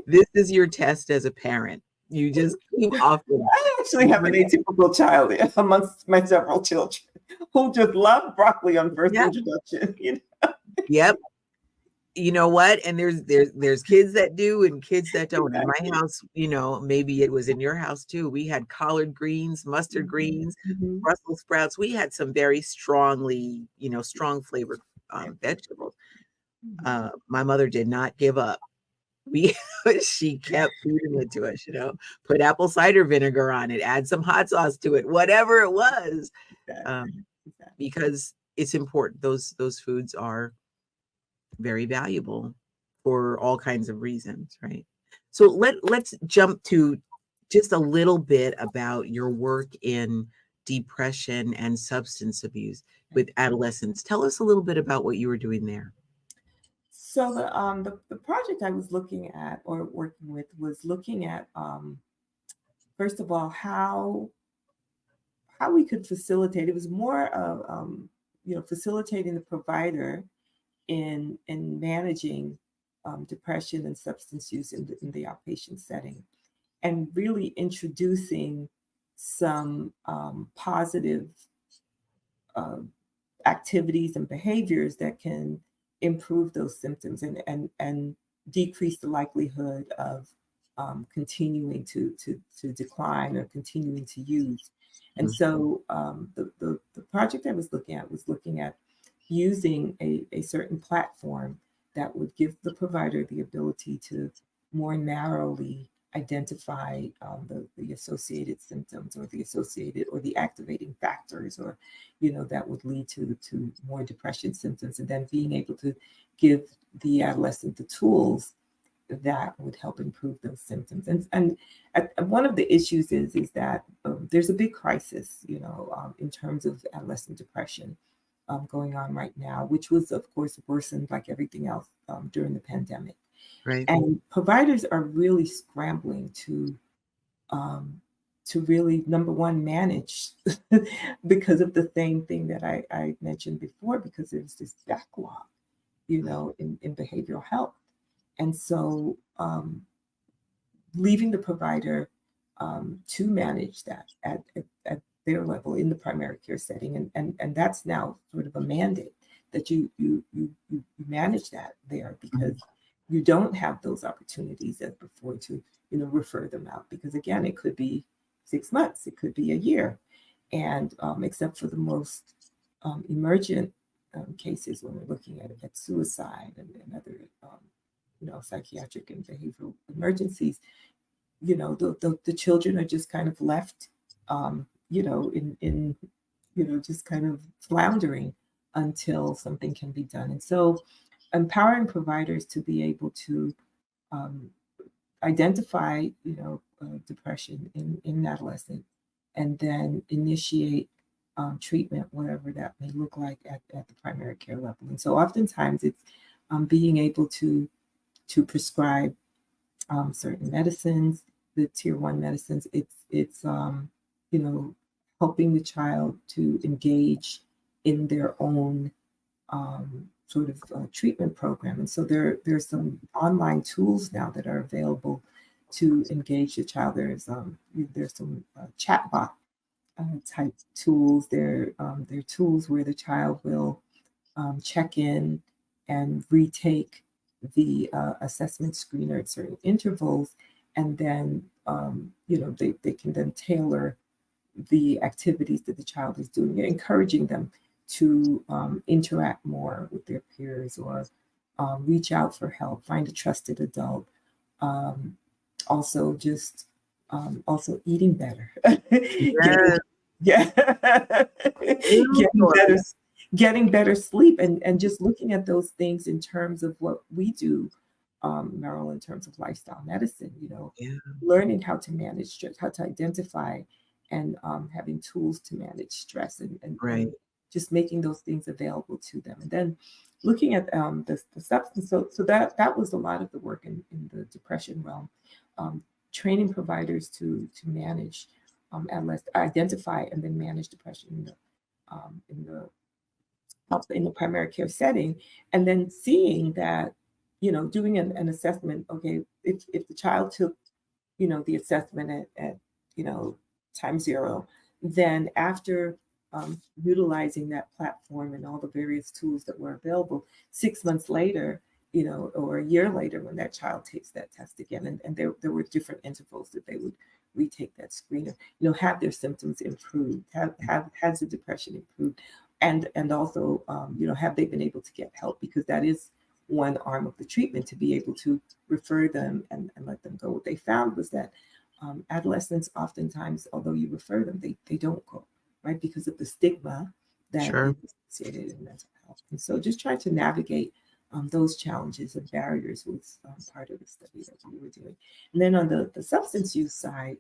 this is your test as a parent. You just keep offering. I actually have an atypical child amongst my several children who just love broccoli on first Yeah. introduction. Yep. You know what? And there's kids that do and kids that don't. In my Exactly. house, maybe it was in your house too. We had collard greens, mustard Mhm. greens, Mhm. Brussels sprouts. We had some very strongly, strong flavored vegetables. Mhm. My mother did not give up. We she kept feeding it to us, put apple cider vinegar on it, add some hot sauce to it, whatever it was. Exactly. Um, Exactly. because it's important. Those foods are very valuable for all kinds of reasons, right? So let's jump to just a little bit about your work in depression and substance abuse with adolescents. Tell us a little bit about what you were doing there. So the project I was looking at or working with was looking at, first of all, how we could facilitate. It was more of, facilitating the provider in managing depression and substance use in the outpatient setting, and really introducing some positive uh, activities and behaviors that can improve those symptoms and decrease the likelihood of continuing to decline or continuing to use. And Mhm. so the project I was looking at using a certain platform that would give the provider the ability to more narrowly identify the associated symptoms or the associated or the activating factors, or that would lead to more depression symptoms, and then being able to give the adolescent the tools that would help improve those symptoms. And one of the issues is that there's a big crisis, in terms of adolescent depression going on right now, which was, of course, worsened like everything else during the pandemic. Right. And providers are really scrambling to really, number one, manage because of the same thing that I mentioned before, because there's this backlog, in behavioral health. And so leaving the provider to manage that at their level in the primary care setting. And that's now sort of a mandate that you manage that there, because you don't have those opportunities as before to, refer them out. Because again, it could be 6 months, it could be a year. And except for the most emergent cases when we're looking at suicide and other psychiatric and behavioral emergencies, the children are just kind of left, in just kind of floundering until something can be done. And so empowering providers to be able to identify, depression in adolescent, and then initiate treatment, whatever that may look like at the primary care level. And so oftentimes it's being able to prescribe certain medicines, the tier 1 medicines. It's helping the child to engage in their own sort of treatment program. And so there's some online tools now that are available to engage the child. There's some chatbot type tools. They're tools where the child will check in and retake the assessment screener at certain intervals, and then they can then tailor the activities that the child is doing, encouraging them to interact more with their peers, or reach out for help, find a trusted adult. Also, just also eating better, Yes. getting better, getting better sleep, and just looking at those things in terms of what we do, Meryl, in terms of lifestyle medicine. Yeah. Learning how to manage stress, how to identify, and having tools to manage stress, and Right. just making those things available to them. And then looking at the substance. So that was a lot of the work in the depression realm, training providers to manage, identify and then manage depression in the primary care setting, and then seeing that, doing an assessment. Okay, if the child took, the assessment at time zero, then after utilizing that platform and all the various tools that were available, 6 months later, or a year later, when that child takes that test again, and there were different intervals that they would retake that screener, have their symptoms improved, has the depression improved, and also, have they been able to get help? Because that is one arm of the treatment, to be able to refer them and let them go. What they found was that adolescents, oftentimes, although you refer them, they don't go, right? Because of the stigma that Sure. is associated in mental health. And so just trying to navigate those challenges and barriers was part of the study that we were doing. And then on the substance use side,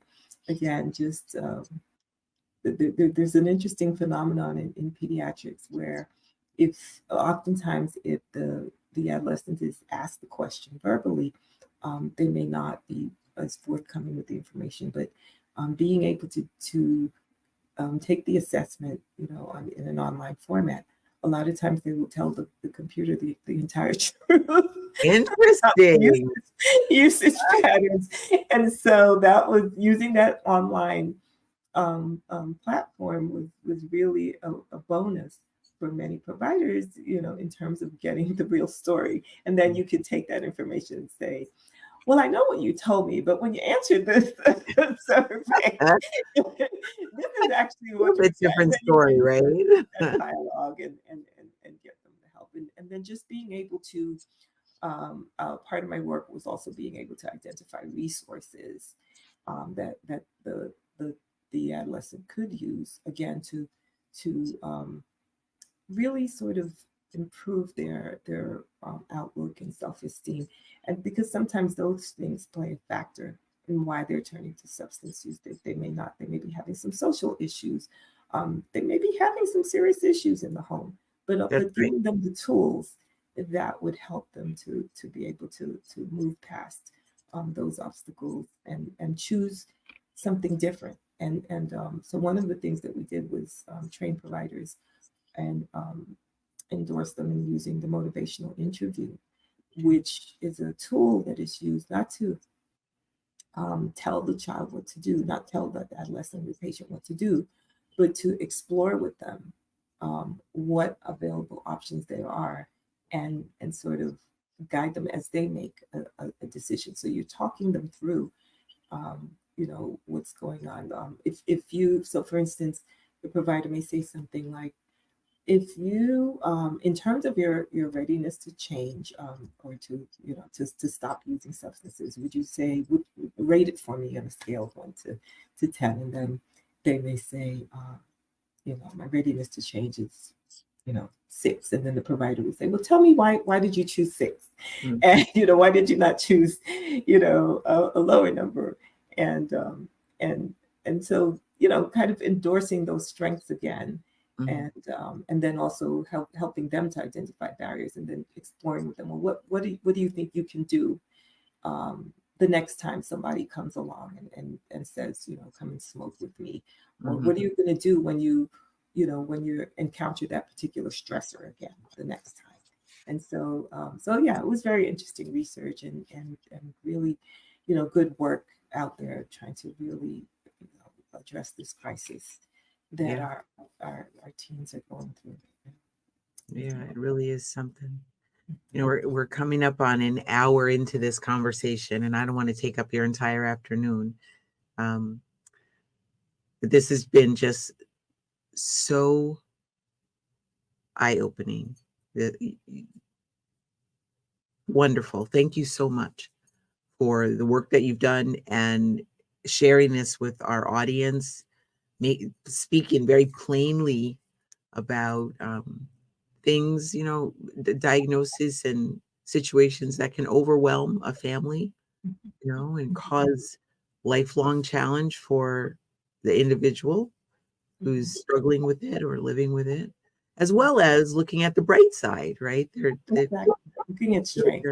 again, just there's an interesting phenomenon in pediatrics, where oftentimes if the adolescent is asked the question verbally, they may not be as forthcoming with the information, but being able to take the assessment, in an online format, a lot of times they will tell the computer the entire truth. Interesting. Usage patterns. And so that was using that online platform was really a bonus for many providers, in terms of getting the real story. And then you could take that information and say, well, I know what you told me, but when you answered this survey, this is actually A little what you bit said. And different then you story, can right? sort of use that dialogue and get them to help. And then just being able to, part of my work was also being able to identify resources that the adolescent could use, again, to really sort of improve their outlook and self-esteem, and because sometimes those things play a factor in why they're turning to substance use. They may be having some social issues, they may be having some serious issues in the home, That's but right. giving them the tools that would help them to be able to move past those obstacles and choose something different. And so one of the things that we did was train providers and endorse them in using the motivational interview, which is a tool that is used not to tell the child what to do, not tell the adolescent or the patient what to do, but to explore with them what available options there are, and sort of guide them as they make a decision. So you're talking them through, what's going on. So for instance, the provider may say something like, if you in terms of your readiness to change, or to stop using substances, would you say, would rate it for me on a scale of 1 to 10? And then they may say, my readiness to change is 6. And then the provider would say, well, tell me, why did you choose 6? Mm. And why did you not choose a lower number? And um and and so kind of endorsing those strengths again, Mm. and then also helping them to identify barriers, and then exploring with them, well, what do you think you can do the next time somebody comes along and says, come and smoke with me? Or Mhm. what are you going to do when you encounter that particular stressor again the next time? And so yeah, it was very interesting research, and really good work out there trying to really address this crisis that Yeah, our teens are going through. yeah, it really is something. We're coming up on an hour into this conversation, and I don't want to take up your entire afternoon. Um, but this has been just so eye-opening. Wonderful. Thank you so much for the work that you've done and sharing this with our audience, speaking very plainly about things, the diagnosis and situations that can overwhelm a family, and cause lifelong challenge for the individual who's struggling with it or living with it, as well as looking at the bright side, right? Exactly. Looking at strength.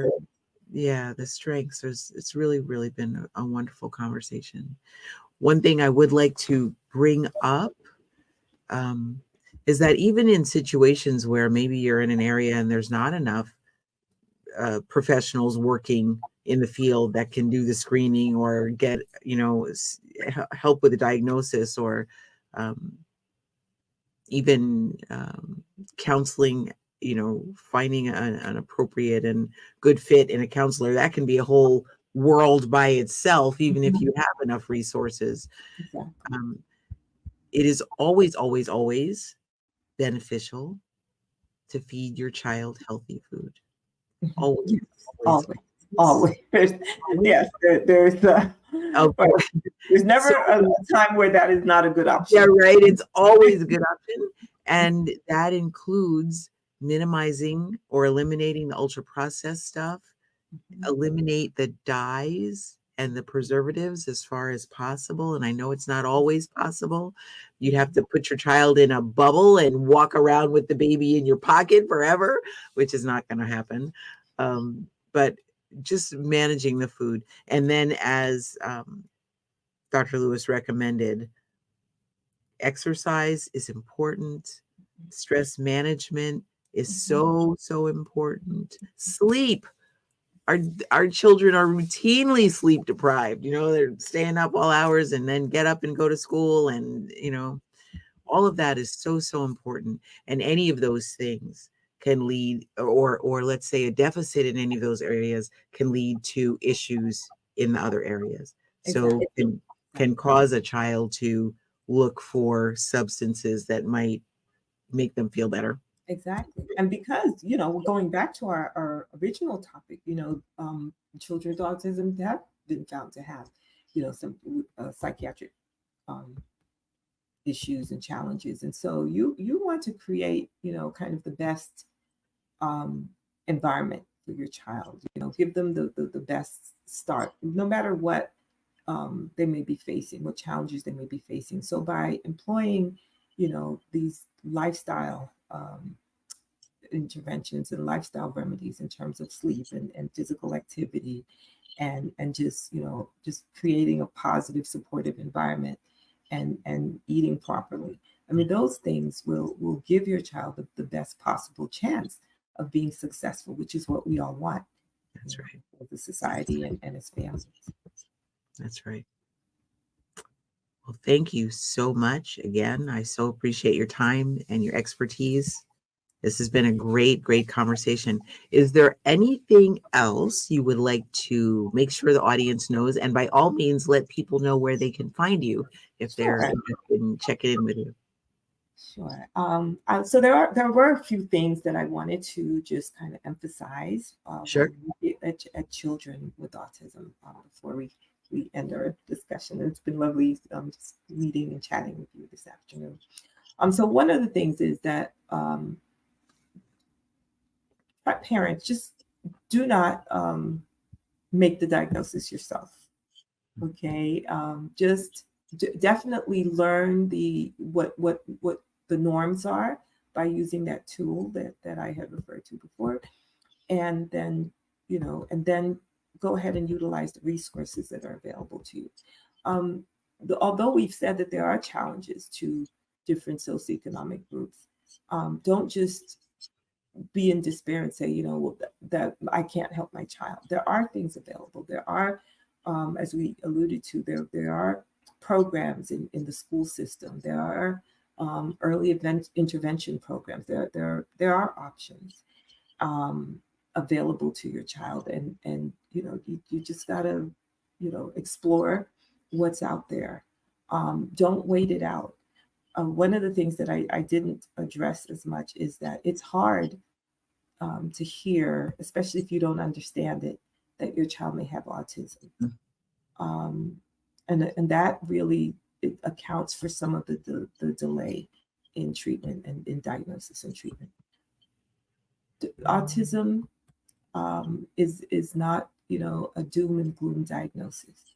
Yeah, the strengths. It's really, really been a wonderful conversation. One thing I would like to bring up um, is that even in situations where maybe you're in an area and there's not enough professionals working in the field that can do the screening or get, help with the diagnosis, or um, even counseling, finding an appropriate and good fit in a counselor, that can be a whole world by itself, even if you have enough resources. Exactly. Um, it is always, always, always beneficial to feed your child healthy food. Always, Yes, always, always, always, always. always. Yes, there's right. Avoid. There's never So a time where that is not a good yeah, option. right. It's always a good option. And that includes minimizing or eliminating the ultra processed stuff, eliminate the dyes and the preservatives as far as possible. And I know it's not always possible. You'd have to put your child in a bubble and walk around with the baby in your pocket forever, which is not going to happen. But just managing the food. And then, as Dr. Lewis recommended, exercise is important. Stress management is so, so important. Sleep. Our children are routinely sleep deprived. They're staying up all hours and then get up and go to school, and all of that is so, so important. And any of those things can lead, or let's say a deficit in any of those areas can lead to issues in the other areas. So Exactly. can cause a child to look for substances that might make them feel better. Exactly. And because, we're going back to our original topic, children with autism have been found to have, some psychiatric um, issues and challenges. And so you want to create, kind of the best um, environment for your child, give them the best start, no matter what they may be facing, what challenges they may be facing. So by employing, these lifestyle interventions and lifestyle remedies in terms of sleep and physical activity and just creating a positive supportive environment and eating properly, I mean, those things will give your child the best possible chance of being successful, which is what we all want, That's right. as a society and as families. That's right. Well, thank you so much again. I so appreciate your time and your expertise. This has been a great conversation. Is there anything else you would like to make sure the audience knows? And by all means, let people know where they can find you if they're Sure. interested in checking in with you. Sure. So there were a few things that I wanted to just kind of emphasize Sure. when we get at children with autism before we end our discussion. It's been lovely just meeting and chatting with you this afternoon. So one of the things is that parents just do not make the diagnosis yourself. Okay, just definitely learn what the norms are by using that tool that I had referred to before, and then and then go ahead and utilize the resources that are available to you. Um, Although we've said that there are challenges to different socioeconomic groups, don't just be in despair and say, well, that I can't help my child. There are things available. There are, as we alluded to, there are programs in the school system. There are early event intervention programs. There are options available to your child, and you just gotta explore what's out there. Don't wait it out. One of the things that I didn't address as much is that it's hard to hear, especially if you don't understand it, that your child may have autism. Um, and that really it accounts for some of the delay in treatment and in diagnosis and treatment. Autism is not, a doom and gloom diagnosis.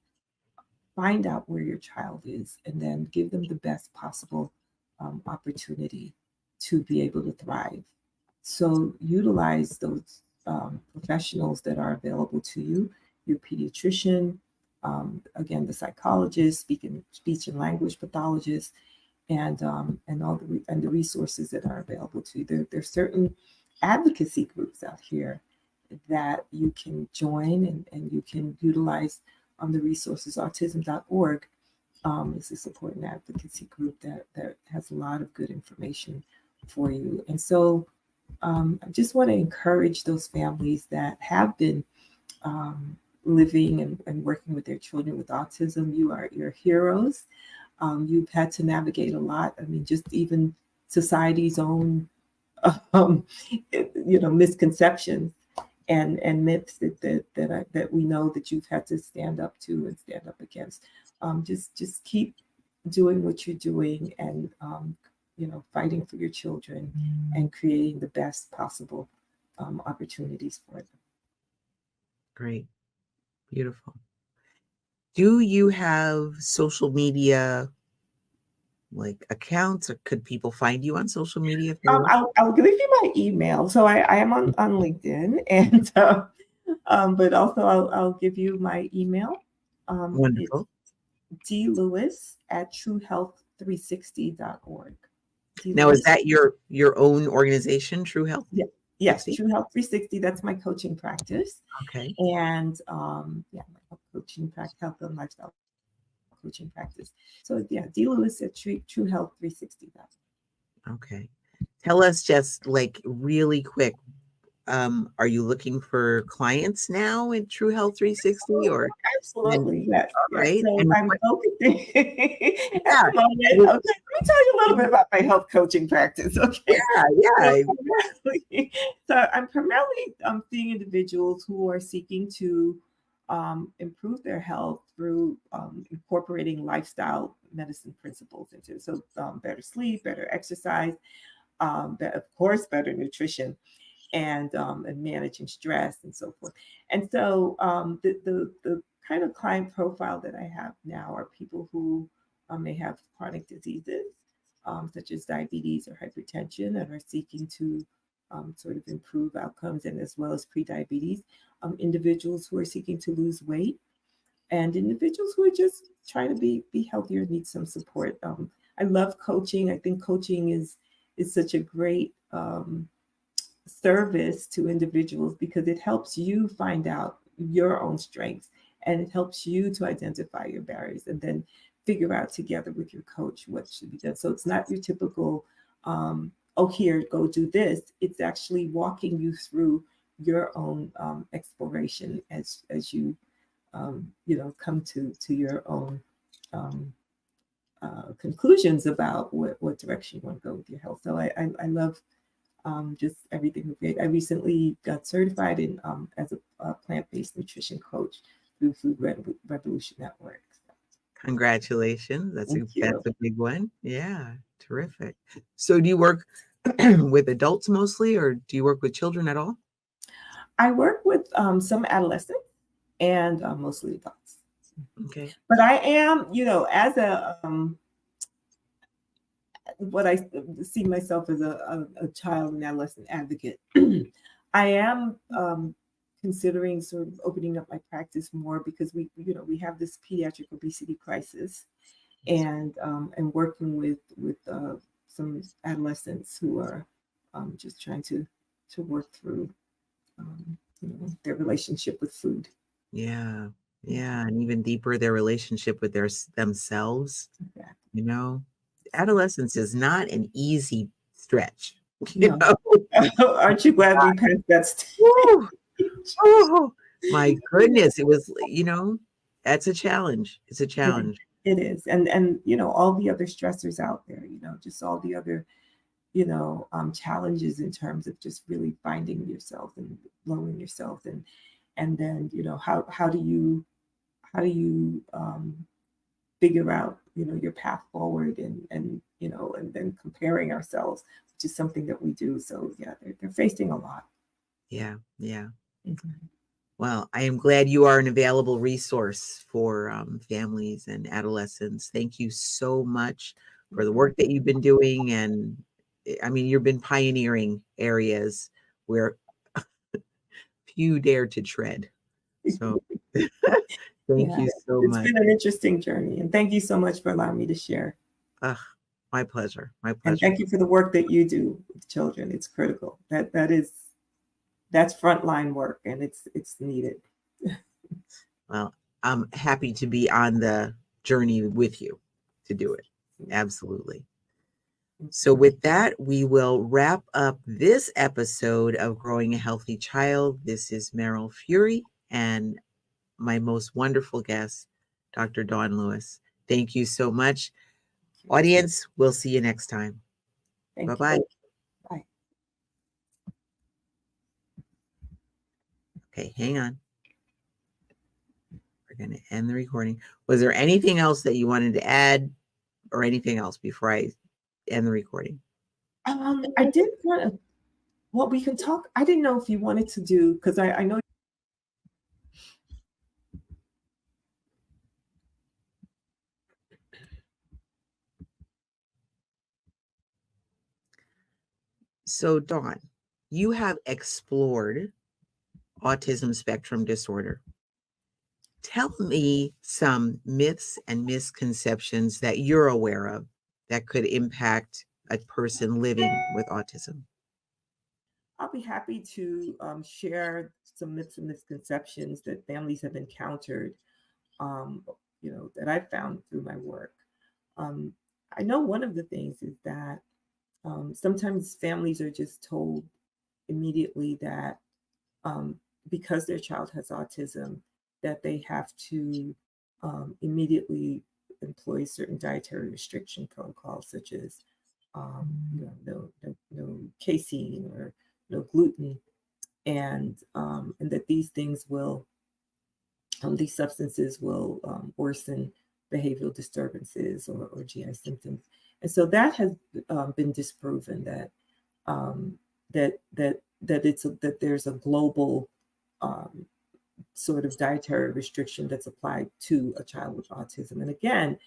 Find out where your child is and then give them the best possible opportunity to be able to thrive. So utilize those professionals that are available to you, your pediatrician, again, the psychologist, speech and language pathologist, and all and the resources that are available to you. There's certain advocacy groups out here that you can join and you can utilize the resources. Autism.org is a support and advocacy group that has a lot of good information for you. And so I just want to encourage those families that have been living and working with their children with autism. You are your heroes. You've had to navigate a lot. I mean, just even society's own, misconceptions and myths that we know that you've had to stand up to and stand up against. Just keep doing what you're doing and fighting for your children and creating the best possible opportunities for them. Great. Beautiful. Do you have social media like accounts, or could people find you on social media if they want? I'll give you my email. So I am on LinkedIn, and but also I'll give you my email. It's Wonderful. dlewis@truehealth360.org. Now, is dlewis. that your own organization, True Health Yeah. Yes, 60? True Health 360. That's my coaching practice, Okay. and my coaching practice, health and lifestyle coaching practice. So yeah, dlewis@truehealth360. Okay. Tell us just like really quick, are you looking for clients now in True Health 360 Oh, or and absolutely. Yes. all Yes. right? So And I'm what focusing at yeah, the moment. what- Okay. Let me tell you a little bit about my health coaching practice. Okay. yeah, So yeah. I'm primarily seeing individuals who are seeking to improve their health through incorporating lifestyle medicine principles into better sleep, better exercise, of course, better nutrition, and managing stress and so forth. And so the kind of client profile that I have now are people who may have chronic diseases such as diabetes or hypertension and are seeking to sort of improve outcomes, and as well as prediabetes, individuals who are seeking to lose weight, and individuals who are just trying to be healthier, need some support. I love coaching. I think coaching is such a great service to individuals because it helps you find out your own strengths, and it helps you to identify your barriers and then figure out together with your coach what should be done. So it's not your typical oh, here, go do this. It's actually walking you through your own exploration as you come to your own um, conclusions about what direction you want to go with your health. So I love just everything we create. I recently got certified in as a plant-based nutrition coach through Revolution Network. So, Congratulations. thank you. That's a big one. Yeah, terrific. So do you work with adults mostly or do you work with children at all? I work with some adolescents and mostly adults. Okay. But I am, as what I see myself as a child and adolescent advocate. I am considering sort of opening up my practice more because we have this pediatric obesity crisis, and working with some adolescents who are just trying to work through their relationship with food. Yeah. Yeah, and even deeper their relationship with themselves, Yeah. you know. Adolescence is not an easy stretch, you No, know. aren't you glad we passed that Woo! stage? Oh, my goodness, it was, that's a challenge. It's a It is. challenge. It is. And all the other stressors out there, just all the other, challenges in terms of just really finding yourself and knowing yourself, and then, how do you figure out, your path forward, and then comparing ourselves, which is something that we do. So yeah, they're facing a lot. Yeah, yeah. Mhm. Well, I am glad you are an available resource for families and adolescents. Thank you so much for the work that you've been doing. And I mean, you've been pioneering areas where few dare to tread. So thank Yeah, you so it's much. been an interesting journey, and thank you so much for allowing me to share. Ugh, my pleasure. My And pleasure. thank you for the work that you do with children. It's critical. That's frontline work, and it's needed. Well, I'm happy to be on the journey with you to do it. Absolutely. So, with that, we will wrap up this episode of Growing a Healthy Child. This is Meryl Fury and my most wonderful guest, Dr. Dawn Lewis. Thank you so much. Audience, we'll see you next time. Bye Thank you. bye. Bye. Okay, hang on. We're going to end the recording. Was there anything else that you wanted to add or anything else before I end the recording? I did want to. Well, we can talk. I didn't know if you wanted to do, because I know. So, Dawn, you have explored autism spectrum disorder. Tell me some myths and misconceptions that you're aware of that could impact a person living with autism. I'll be happy to share some myths and misconceptions that families have encountered, um, that I've found through my work. Um, I know one of the things is that sometimes families are just told immediately that um, because their child has autism, that they have to immediately employ certain dietary restriction protocols, such as no casein or no gluten, and that these substances will worsen behavioral disturbances or GI symptoms. And so that has been disproven um, that there's a global um, sort of dietary restriction that's applied to a child with autism. And again,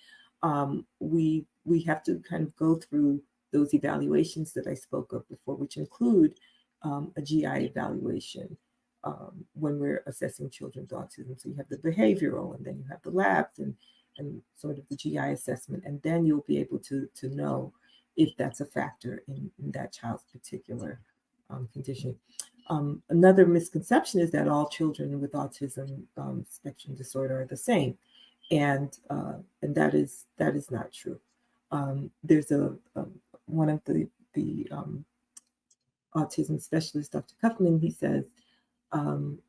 we have to kind of go through those evaluations that I spoke of before, which include a GI evaluation when we're assessing children with autism. So you have the behavioral, and then you have the labs, and sort of the GI assessment, and then you'll be able to know if that's a factor in that child's particular condition. Another misconception is that all children with autism spectrum disorder are the same, and that is not true. There's one of the autism specialist, Dr. Kaufman. He says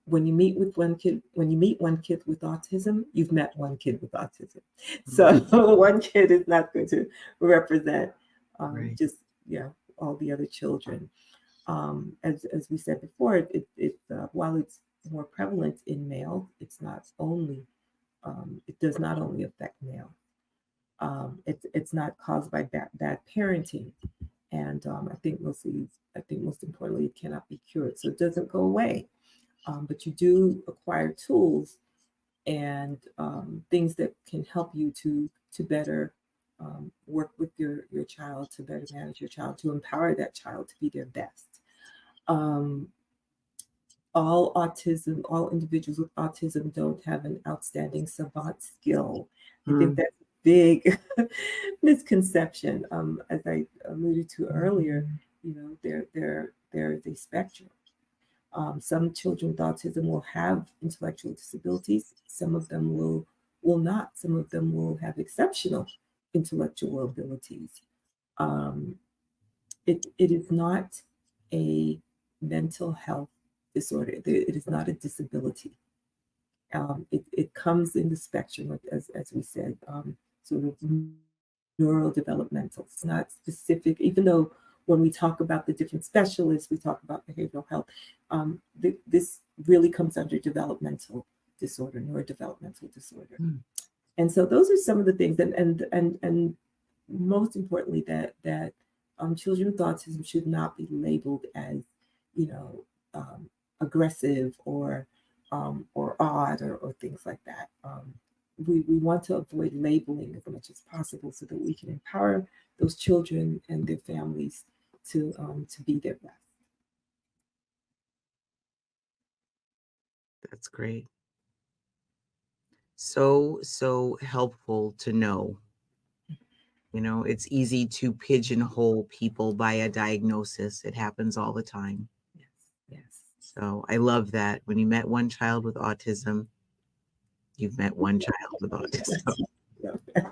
when you meet one kid with autism, you've met one kid with autism. So one kid is not going to represent Right. just all the other children. As we said before, while it's more prevalent in males, it does not only affect males. It's not caused by bad parenting, and I think most importantly, it cannot be cured, so it doesn't go away. But you do acquire tools and things that can help you to better work with your child, to better manage your child, to empower that child to be their best. All individuals with autism don't have an outstanding savant skill. I think that's a big misconception. As I alluded to earlier, there is a spectrum. Some children with autism will have intellectual disabilities. Some of them will not. Some of them will have exceptional intellectual abilities. It is not a mental health disorder. It is not a disability. It comes in the spectrum, as we said, sort of neurodevelopmental. It's not specific, even though when we talk about the different specialists, we talk about behavioral health. This really comes under developmental disorder, neurodevelopmental disorder. And so those are some of the things, and most importantly, that children with autism should not be labeled as, aggressive or odd or things like that. We want to avoid labeling as much as possible so that we can empower those children and their families to be their best. That's great. So helpful to know. It's easy to pigeonhole people by a diagnosis. It happens all the time. Yes. So I love that. When you met one child with autism, you've met one child with autism. Yeah.